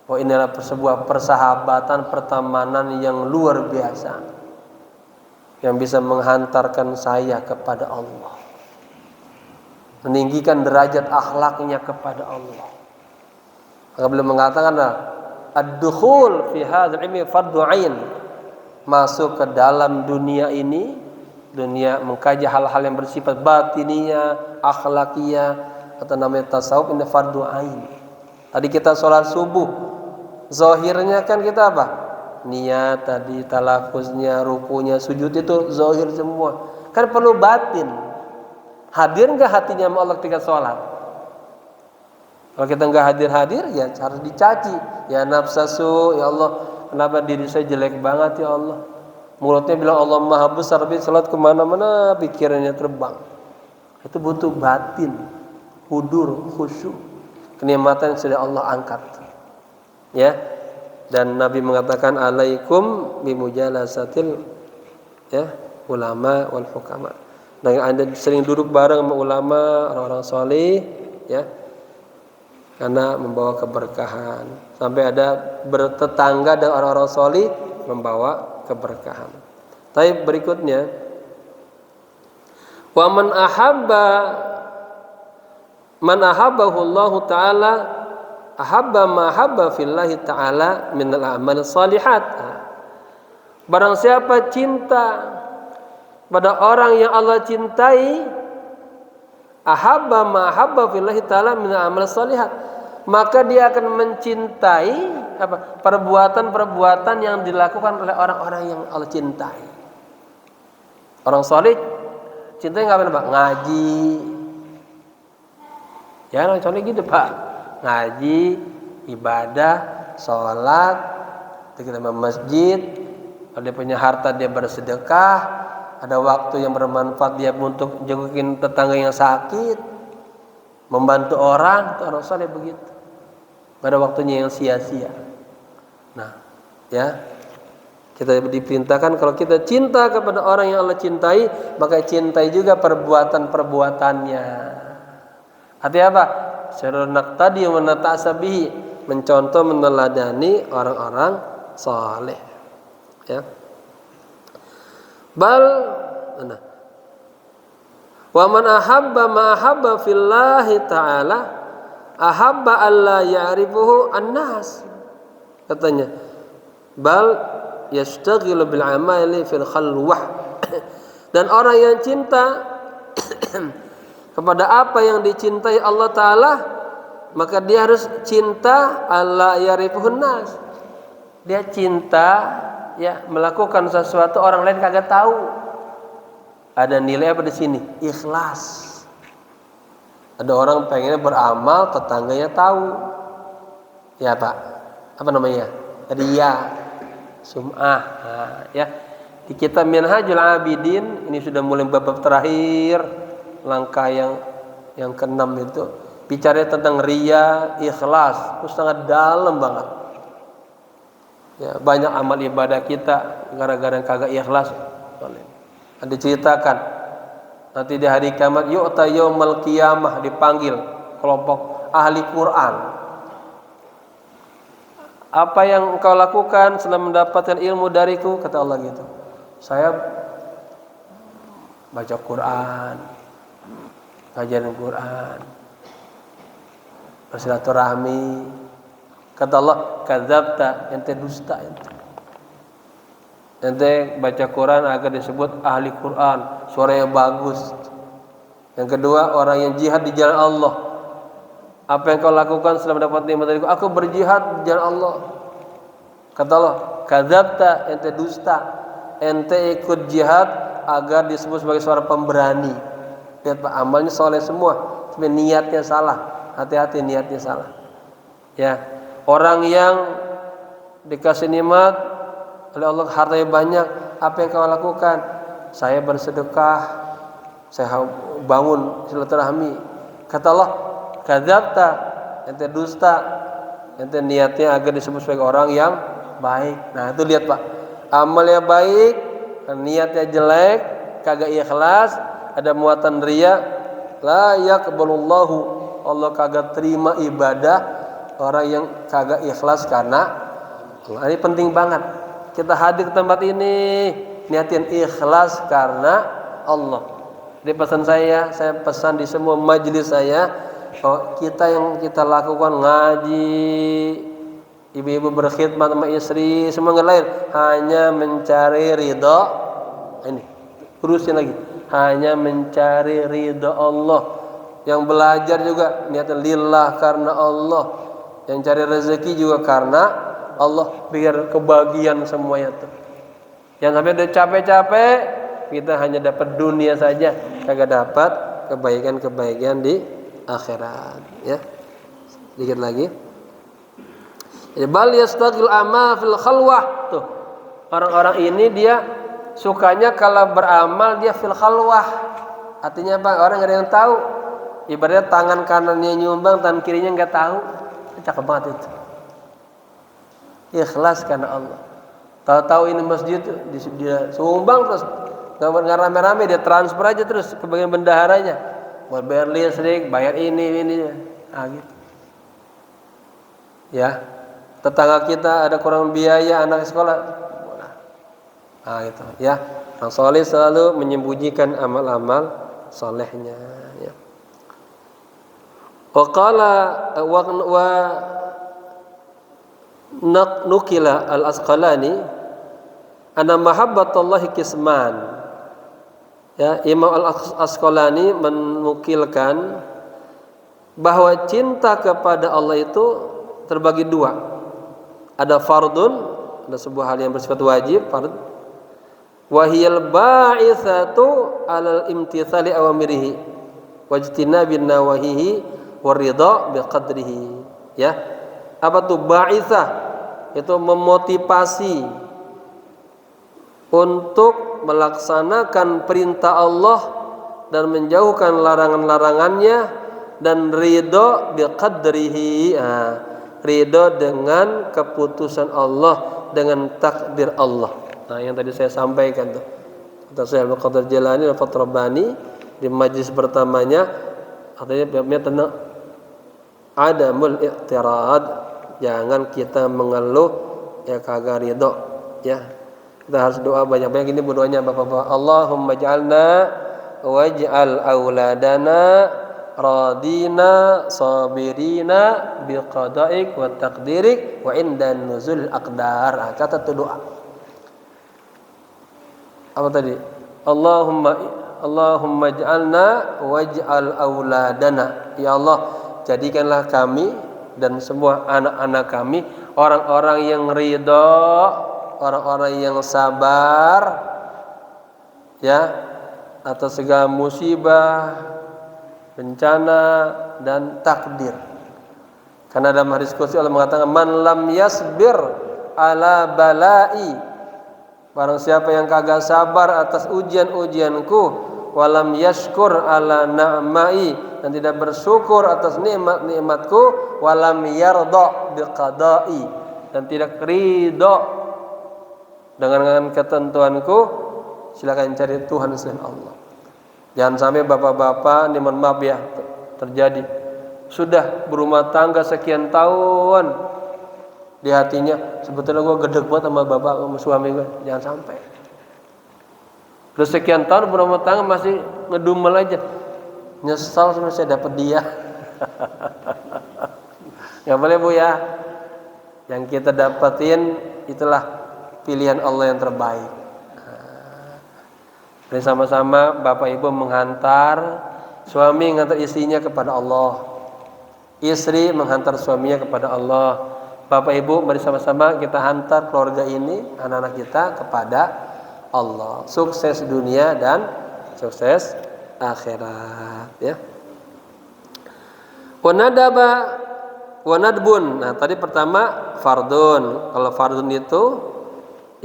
bahwa inilah sebuah persahabatan, pertemanan yang luar biasa, yang bisa menghantarkan saya kepada Allah, meninggikan derajat akhlaknya kepada Allah. Maka beliau mengatakan, ad-dukhul fi hadzal ilmi fardhu ain, masuk ke dalam dunia ini, dunia mengkaji hal-hal yang bersifat batiniyah, akhlakiyah, atau namanya tasawuf, ini fardhu ain. Tadi kita sholat subuh, zahirnya kan kita apa? Niat tadi, talafuznya, rukunya, sujud itu zahir semua. Kan perlu batin. Hadir enggak hatinya sama Allah ketika sholat? Kalau kita enggak hadir-hadir, ya harus dicaci. Ya nafsasu, ya Allah, kenapa diri saya jelek banget ya Allah? Mulutnya bilang Allah maha besar, tapi sholat kemana-mana pikirannya terbang. Itu butuh batin, hudur, khusyuk, kenikmatan yang sudah Allah angkat. Ya, dan Nabi mengatakan alaikum bimujalasatil, ya, ulama wal hukama. Dan Anda sering duduk bareng sama ulama, orang-orang saleh, ya. Karena membawa keberkahan. Sampai ada bertetangga dengan orang-orang saleh membawa keberkahan. Tapi berikutnya, wa man ahabbahu Allah taala ahabba ma habba fillahi taala min al-amal salihat. Barang siapa cinta pada orang yang Allah cintai, ahabba ma habba fillahi taala min al-amal salihat, maka dia akan mencintai perbuatan-perbuatan yang dilakukan oleh orang-orang yang Allah cintai. Orang saleh cintai ngapain, Pak? Ngaji. Ya, orang saleh gitu, Pak. Ngaji, ibadah, sholat, kita ke masjid. Kalau dia punya harta dia bersedekah, ada waktu yang bermanfaat dia untuk jengukin tetangga yang sakit, membantu orang. Itu orang saleh begitu. Gak ada waktunya yang sia-sia. Nah, ya, kita diperintahkan kalau kita cinta kepada orang yang Allah cintai, maka cintai juga perbuatan-perbuatannya. Artinya apa? Syarunaq tadi yang menatasabihi, mencontoh meneladani orang-orang saleh. Ya. Wa man ahabba ma ahabba fillahi ta'ala ahabba alla ya'rifuhu an-nas. Katanya, bal yashtaghilu bil amali fil khalwah. Dan orang yang cinta kepada apa yang dicintai Allah Ta'ala, maka dia harus cinta alla ya'rifuhun nas. Dia cinta, ya, melakukan sesuatu orang lain kagak tahu. Ada nilai apa di sini? Ikhlas. Ada orang pengennya beramal, tetangganya tahu. Ya, Pak. Apa namanya? Riya, sum'ah. Nah, ya. Di kitab Minhajul Abidin, ini sudah mulai bab terakhir, langkah yang ke-6 itu bicara tentang riya, ikhlas. Itu sangat dalam banget. Ya, banyak amal ibadah kita gara-gara kagak ikhlas. Diceritakan nanti di hari kiamat, yu'ta yaumal qiyamah, dipanggil kelompok ahli Quran. Apa yang engkau lakukan setelah mendapatkan ilmu dariku? Kata Allah gitu. Saya baca Quran, ngajarin Quran, bersilaturahmi. Kata Allah, kadzabta, ente dusta ente. Ente baca Quran agar disebut ahli Quran, suaranya bagus. Yang kedua, orang yang jihad di jalan Allah. Apa yang kau lakukan setelah mendapat nikmat dariku? Aku berjihad di jalan Allah. Kata Allah, kadzabta, ente dusta. Ente ikut jihad agar disebut sebagai seorang pemberani. Lihat Pak, amalnya soleh semua, tapi niatnya salah. Hati-hati, niatnya salah. Ya, orang yang dikasih nikmat oleh Allah, hartanya banyak, apa yang kau lakukan? Saya bersedekah, saya bangun silaturahmi. Kata Allah, kadzabta, ente dusta. Ente niatnya agar disebut sebagai orang yang baik. Nah, itu lihat Pak, amalnya baik, niatnya jelek, kagak ikhlas, ada muatan riya, la yaqbalullahu, Allah kagak terima ibadah orang yang kagak ikhlas karena Allah. Ini penting banget. Kita hadir ke tempat ini niatin ikhlas karena Allah. Di pesan saya pesan di semua majelis saya, bahwa yang kita lakukan ngaji, ibu-ibu berkhidmat sama istri, semua yang lain hanya mencari ridha. Ini terusin lagi, hanya mencari ridha Allah. Yang belajar juga niatnya lillah, karena Allah. Yang cari rezeki juga karena Allah, biar kebahagiaan semuanya tuh. Yang sampai udah capek-capek, kita hanya dapat dunia saja, kagak dapat kebaikan-kebaikan di akhirat. Ya, sedikit lagi. Bal yastaqil ama fil khalwah. Tuh, orang-orang ini dia sukanya kalau beramal dia fil khalwah. Artinya apa? Orang nggak ada yang tahu. Ibaratnya tangan kanannya nyumbang, tangan kirinya nggak tahu. Cakep banget itu. Ikhlas karena Allah. Tahu-tahu ini masjid dia sumbang terus, nggak rame-rame, dia transfer aja terus ke bagian bendaharanya, buat bayar listrik, bayar ini. Nah, gitu. Ya, tetangga kita ada kurang biaya anak sekolah, nah gitu. Ya, orang soleh selalu menyembunyikan amal-amal solehnya. Ya. Waqala wa nukila al-Asqalani anna mahabbatallahi qisman. Ya, Imam Al-Asqalani menukilkan bahwa cinta kepada Allah itu terbagi dua. Ada fardun, ada sebuah hal yang bersifat wajib, fard. Wa hiyal ba'itsatu 'alal imtitsali awamirihi wajtinabin nawahihi waridha biqadrihi. Ya. Apa tuh ba'itsah? Itu memotivasi untuk melaksanakan perintah Allah dan menjauhkan larangan-larangannya, dan ridho biqadrihi, ridho dengan keputusan Allah, dengan takdir Allah. Nah, yang tadi saya sampaikan tuh, kata Syekh Abdul Qadir Jailani dan Fath Rabbani di majlis pertamanya, artinya tentang adamul i'tirad, jangan kita mengeluh, ya kagak ridho, ya. Kita harus doa banyak-banyak. Ini berdoanya Bapak-bapak. Allahumma ja'alna waj'al auladana radina sabirina biqada'ik wa taqdirik wa indan nuzul aqdar. Kata itu doa. Apa tadi? Allahumma ja'alna waj'al auladana. Ya Allah, jadikanlah kami dan semua anak-anak kami orang-orang yang ridha, orang-orang yang sabar, ya, atas segala musibah, bencana dan takdir. Karena dalam hadis qudsi Allah mengatakan, man lam yasbir ala balai, barang siapa yang kagak sabar atas ujian-ujianku, walam yashkur ala na'mai, dan tidak bersyukur atas nikmat-nikmatku, walam yarda biqada'i, dan tidak ridho dengan ketentuanku, silakan cari Tuhan selain Allah. Jangan sampai bapak-bapak, ini mohon maaf ya, terjadi sudah berumah tangga sekian tahun, di hatinya sebetulnya gue gedeg banget sama bapak, sama suami gue. Jangan sampai. Terus sekian tahun berumah tangga masih ngedumel aja, nyesal sama saya dapat dia. Nggak boleh bu ya. Yang kita dapatin itulah pilihan Allah yang terbaik. Dan sama-sama bapak ibu menghantar, suami menghantar istrinya kepada Allah, istri menghantar suaminya kepada Allah. Bapak ibu mari sama-sama kita hantar keluarga ini, anak-anak kita kepada Allah. Sukses dunia dan sukses akhirat, ya. Wanadbun. Nah, tadi pertama fardun. Kalau fardun itu,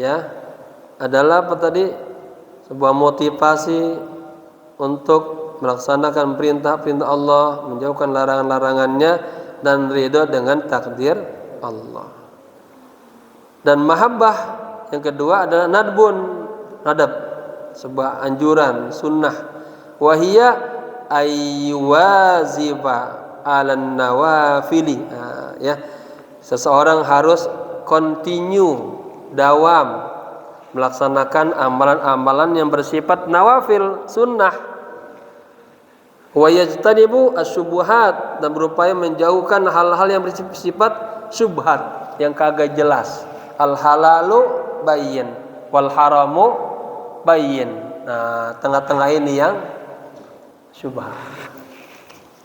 ya, adalah apa tadi? Sebuah motivasi untuk melaksanakan perintah-perintah Allah, menjauhkan larangan-larangannya, dan ridho dengan takdir Allah. Dan mahabbah yang kedua adalah nadab, sebuah anjuran, sunnah. Wahia ayyuwaziba 'alan nawafili. Ya, seseorang harus continue, dawam melaksanakan amalan-amalan yang bersifat nawafil, sunnah. Wa yajtanibu asyubuhat, dan berupaya menjauhkan hal-hal yang bersifat syubhat, yang kagak jelas. Al halalu bayyin wal haramu bayyin. Nah, tengah-tengah ini yang syubhat.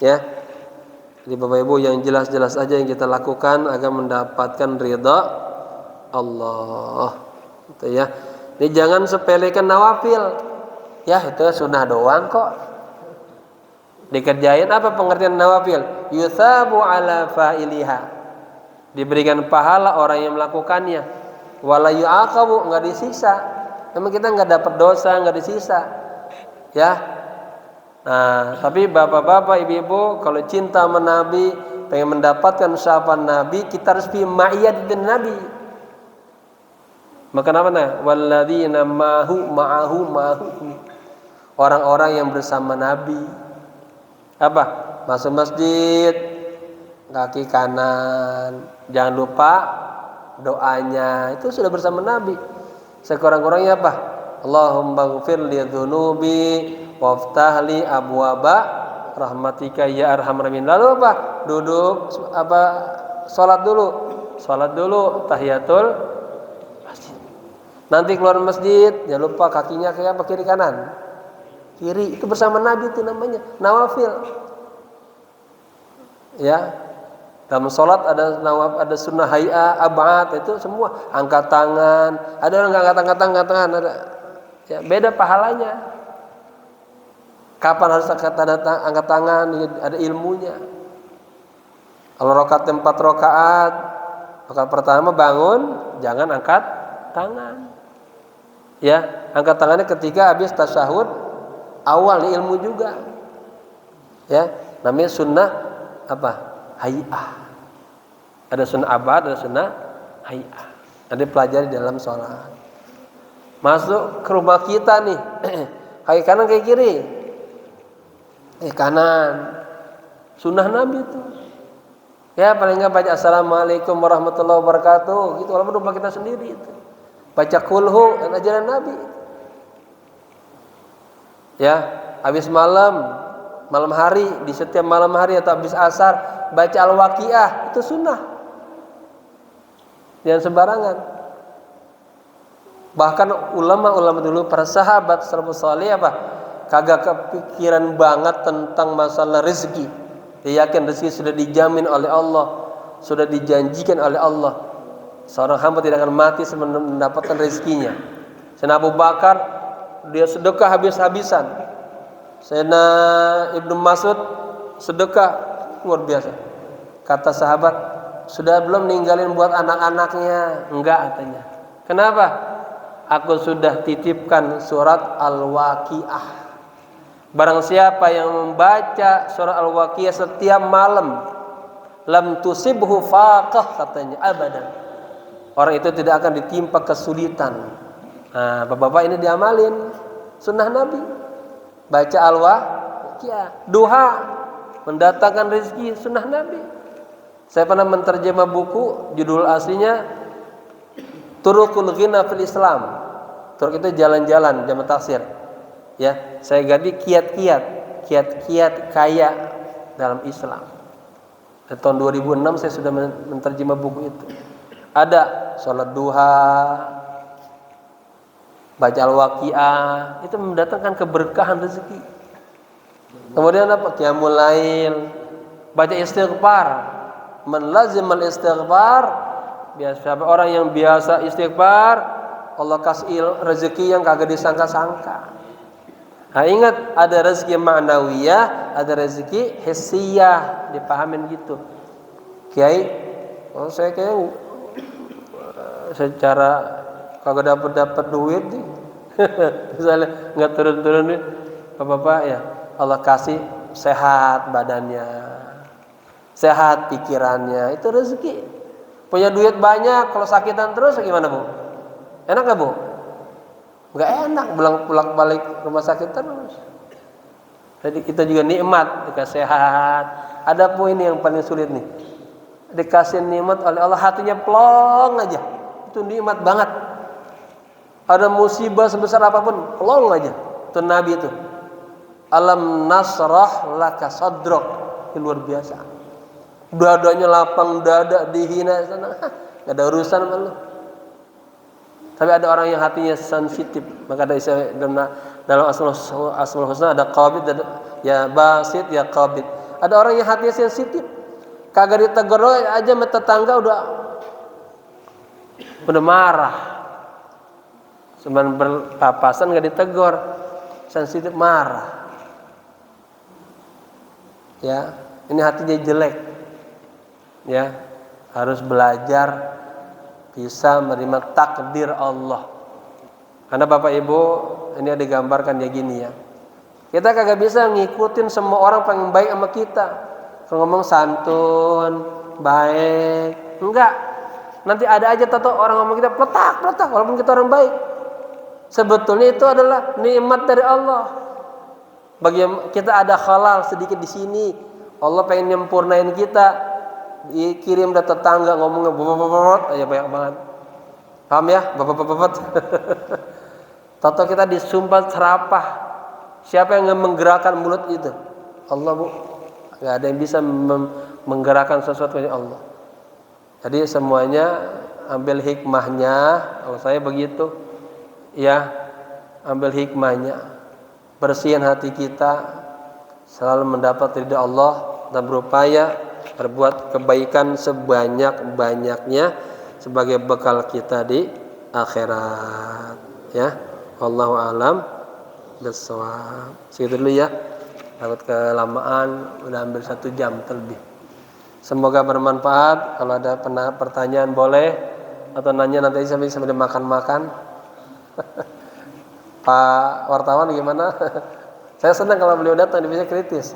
Ya. Jadi Bapak Ibu, yang jelas-jelas aja yang kita lakukan agar mendapatkan ridha Allah. Gitu ya. Ini jangan sepelekan nawafil. Ya, itu sunnah doang kok. Dikerjain apa pengertian nawafil? Yuthabu ala fa'iliha. Diberikan pahala orang yang melakukannya. Wala yu'aqabu, enggak disiksa. Memang kita enggak dapat dosa, enggak disiksa. Ya. Nah, tapi bapak-bapak, ibu-ibu, kalau cinta sama Nabi, pengen mendapatkan syafaat Nabi, kita harus fi ma'iyat dengan Nabi. Maka apa nah? Walladzina ma'ahu. Orang-orang yang bersama Nabi. Apa? Masuk masjid, kaki kanan. Jangan lupa doanya. Itu sudah bersama Nabi. Sekurang-kurangnya apa? Allahumma ighfir li dzunubi waftah li abwaba rahmatika ya arhamar rahimin. Lalu apa? Duduk apa? Salat dulu tahiyatul masjid. Nanti keluar masjid, jangan lupa kakinya kayak apa, kiri kanan. Kiri, itu bersama Nabi, itu namanya nawafil. Ya. Dalam salat ada sunnah hay'a, ab'ad, itu semua angkat tangan. Ada orang enggak angkat tangan, ada. Ya, beda pahalanya. Kapan harus angkat tangan, ada ilmunya. Kalau rakaat 4 rakaat, rakaat pertama bangun, jangan angkat tangan. Ya, angkat tangannya ketika habis tasyahud awal, ilmu juga. Ya, namanya sunnah apa? Hay'ah. Ada sunnah abad, ada sunnah hay'ah. Ada pelajari dalam sholat. Masuk ke rumah kita nih, kaki kanan kaki kiri, kanan. Sunnah Nabi itu. Ya paling enggak baca assalamualaikum warahmatullahi wabarakatuh gitu, walaupun rumah kita sendiri itu. Baca kulhu dan ajaran Nabi. Ya, habis malam hari, di setiap malam hari atau habis asar baca al-waqiah, itu sunnah. Jangan sembarangan. Bahkan ulama-ulama dulu, para sahabat salafus saleh apa? Kagak kepikiran banget tentang masalah rezeki. Dia yakin rezeki sudah dijamin oleh Allah, sudah dijanjikan oleh Allah. Seorang hamba tidak akan mati sebelum mendapatkan rezekinya. Sayyidina Abu Bakar, dia sedekah habis-habisan. Sayyidina Ibnu Mas'ud sedekah luar biasa. Kata sahabat, sudah belum ninggalin buat anak-anaknya? Enggak, katanya. Kenapa? Aku sudah titipkan surat Al-Waqiah. Barang siapa yang membaca surat Al-Waqiah setiap malam, lam tusibhu faqah, katanya, abadan. Orang itu tidak akan ditimpa kesulitan. Nah, bapak-bapak ini diamalin sunnah Nabi. Baca Al-Waqiah, duha, mendatangkan rezeki, sunnah Nabi. Saya pernah menterjemah buku, judul aslinya Turuqul Ghina fil Islam. Turuk itu jalan-jalan, jamak taksir. Ya, saya ganti kiat-kiat kaya dalam Islam. Di tahun 2006 saya sudah menterjemah buku itu. Ada sholat duha, baca al-waqiah, itu mendatangkan keberkahan rezeki. Kemudian apa? Qiyamul lail, baca istighfar. Man lazimal istighfar, biasa orang yang biasa istighfar, Allah kasih rezeki yang kagak disangka-sangka. Nah, ingat, ada rezeki ma'nawiyah, ada rezeki hissiyah, dipahamin gitu. Kiai, saya kayak secara kagak dapat duit nih. Misalnya nggak turun-turun nih, bapak-bapak ya, Allah kasih sehat badannya, sehat pikirannya, itu rezeki. Punya duit banyak, kalau sakitan terus gimana, Bu? Enak nggak, Bu? Nggak enak, pulang balik rumah sakit terus. Jadi kita juga nikmat, dikasih sehat. Ada pun ini yang paling sulit nih, dikasih nikmat oleh Allah, hatinya plong aja, itu nikmat banget. Ada musibah sebesar apapun, plong aja. Itu Nabi itu, alam nasrah laka sadrak, itu luar biasa. Dadanya lapang dada, dihina sana, nggak ada urusan sama lu. Tapi ada orang yang hatinya sensitif, maka ada istilah dalam Asmaul Husna ada qabid, ya basit, ya qabid. Ada orang yang hatinya sensitif, kagak ditegur aja sama tetangga udah marah. Cuman berpapasan nggak ditegur, sensitif, marah. Ya, ini hatinya jelek. Ya, harus belajar bisa menerima takdir Allah. Karena Bapak Ibu, ini ada digambarkan ya gini ya. Kita kagak bisa ngikutin semua orang pengen baik sama kita. Kalau ngomong santun, baik, enggak. Nanti ada aja tato orang ngomong kita peletak walaupun kita orang baik. Sebetulnya itu adalah nikmat dari Allah. Bagi kita ada halal sedikit di sini, Allah pengen nyempurnain kita. Dikirim dari tetangga ngomongnya bobot aja banyak banget. Paham ya? Bobot. Tato kita disumpah serapah. Siapa yang menggerakkan mulut itu? Allah, Bu. Enggak ada yang bisa menggerakkan sesuatu kecuali Allah. Jadi semuanya ambil hikmahnya. Kalau saya begitu, ya, ambil hikmahnya. Bersihin hati kita, selalu mendapat ridha Allah dan berupaya berbuat kebaikan sebanyak-banyaknya sebagai bekal kita di akhirat. Ya, wallahu alam bissawab. Segitu dulu ya. Takut kelamaan, udah hampir 1 jam terlebih. Semoga bermanfaat. Kalau ada pertanyaan boleh, atau nanya nanti sambil makan-makan. Pak wartawan gimana? Saya senang kalau beliau datang, dia bisa kritis.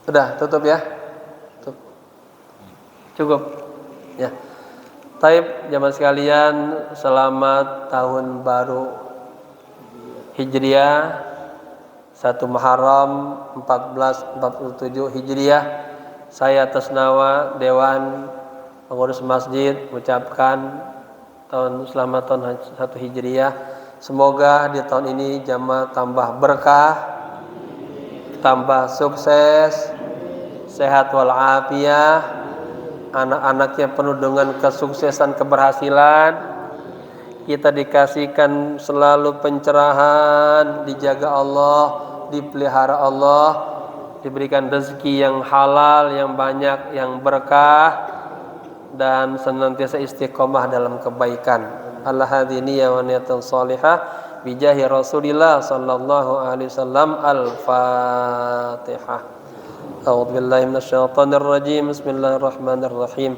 Sudah, tutup ya. Cukup. Ya. Taib jamaah sekalian, selamat tahun baru Hijriah 1 Muharram 1447 Hijriah. Saya atas nama Dewan Pengurus Masjid mengucapkan selamat tahun 1 Hijriah. Semoga di tahun ini jamaah tambah berkah, tambah sukses, sehat walafiat, anak-anaknya penuh dengan kesuksesan, keberhasilan. Kita dikasihkan selalu pencerahan, dijaga Allah, dipelihara Allah, diberikan rezeki yang halal, yang banyak, yang berkah, dan senantiasa istiqomah dalam kebaikan. Al-hadiniya wa niyatan salihah bijahi Rasulillah sallallahu alaihi wasallam. Al-Fatihah. A'udzu billahi minasyaitonir rajim. Bismillahirrahmanirrahim.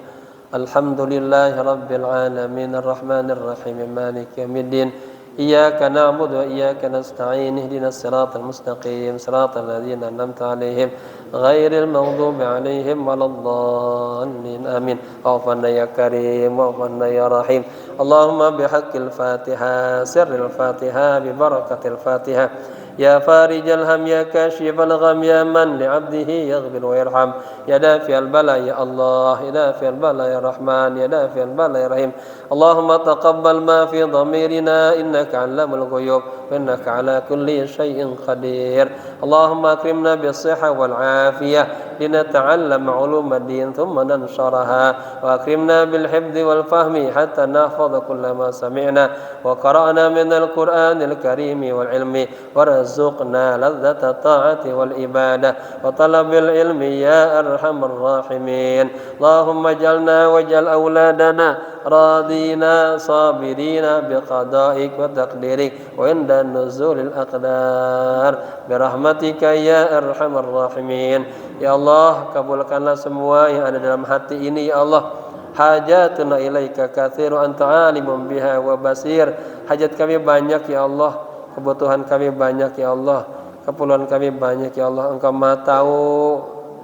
Alhamdulillahi rabbil alamin arrahmanir rahim maliki yaumiddin. Iyyaka na'budu wa iyyaka nasta'in ihdinas siratal mustaqim siratal ladzina an'amta 'alaihim ghairil maghdubi 'alaihim waladdallin amin. Wa'afna ya karim wa'afna ya rahim. Allahumma bihaqqil Fatihah sirril Fatihah bi barakatil Fatihah. Ya farijal ham ya kashifal gham ya man li 'abdihi yaghfir wa yarham. Ya dafi'al bala ya Allah, ya dafi'al bala ya Rahman, ya dafi'al bala ya Rahim. Allahumma taqabbal ma fi dhamirina innaka 'allamul ghuyub wa innaka 'ala kulli syai'in qadir. Allahumma akrimna bis-sihhah wal 'afiyah linata'allam 'ulum ad-din thumma nansharaha wa akrimna bil hifdhi wal fahmi hatta nahfadha kulla ma sami'na wa qara'na min al-Qur'anil karim wal 'ilmi warzuqna ladzata ta'ati wal ibadah wa talabil ilmi ya arhamar rahimin. Allahumma ij'alna waj'al auladana radina sabirina biqada'ik wa taqdirik wa inda nuzulil aqdar birahmatika ya arhamar rahimin. Ya Allah, kabulkanlah semua yang ada dalam hati ini ya Allah. Hajatuna ilaika katsiru anta alimun biha wa basir. Hajat kami banyak ya Allah, kebutuhan kami banyak ya Allah, keperluan kami banyak ya Allah. Engkau Maha tahu,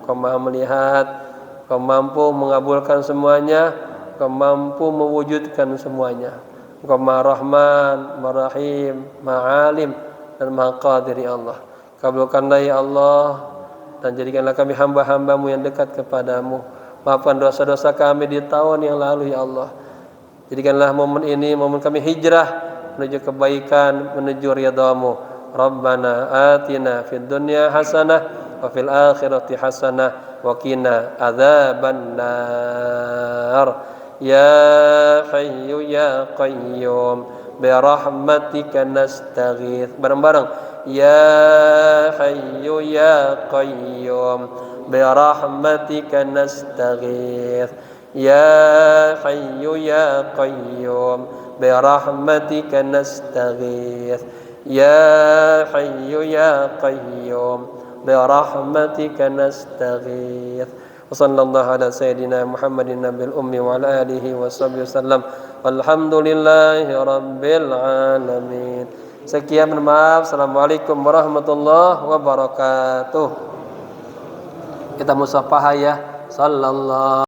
Engkau Maha melihat, Engkau mampu mengabulkan semuanya, Engkau mampu mewujudkan semuanya. Engkau Maha Rahman, Maha Rahim, Maha Alim, dan Maha Qadir ya Allah. Kabulkanlah ya Allah, dan jadikanlah kami hamba-hambamu yang dekat kepadamu. Maafkan dosa-dosa kami di tahun yang lalu ya Allah. Jadikanlah momen ini momen kami hijrah menuju kebaikan, menuju ridhamu. Rabbana atina fid dunya hasanah wa fil akhirati hasanah wa qina adzabannar. Ya Hayyu ya Qayyum bi rahmatika nastaghits. Bareng-bareng. Ya Hayyu ya Qayyum bi rahmatika nastaghits. Ya Hayyu ya Qayyum bi rahmatika nastaghits. Ya Hayyu ya Qayyum bi rahmatika nastaghits. Wa sallallahu ala sayyidina Muhammadin nabil ummi wa ala alihi wa sahbihi wasallam. Walhamdulillahi rabbil alamin. Sekian, maaf. Assalamualaikum warahmatullahi wabarakatuh. Kita musafahah ya. Sallallahu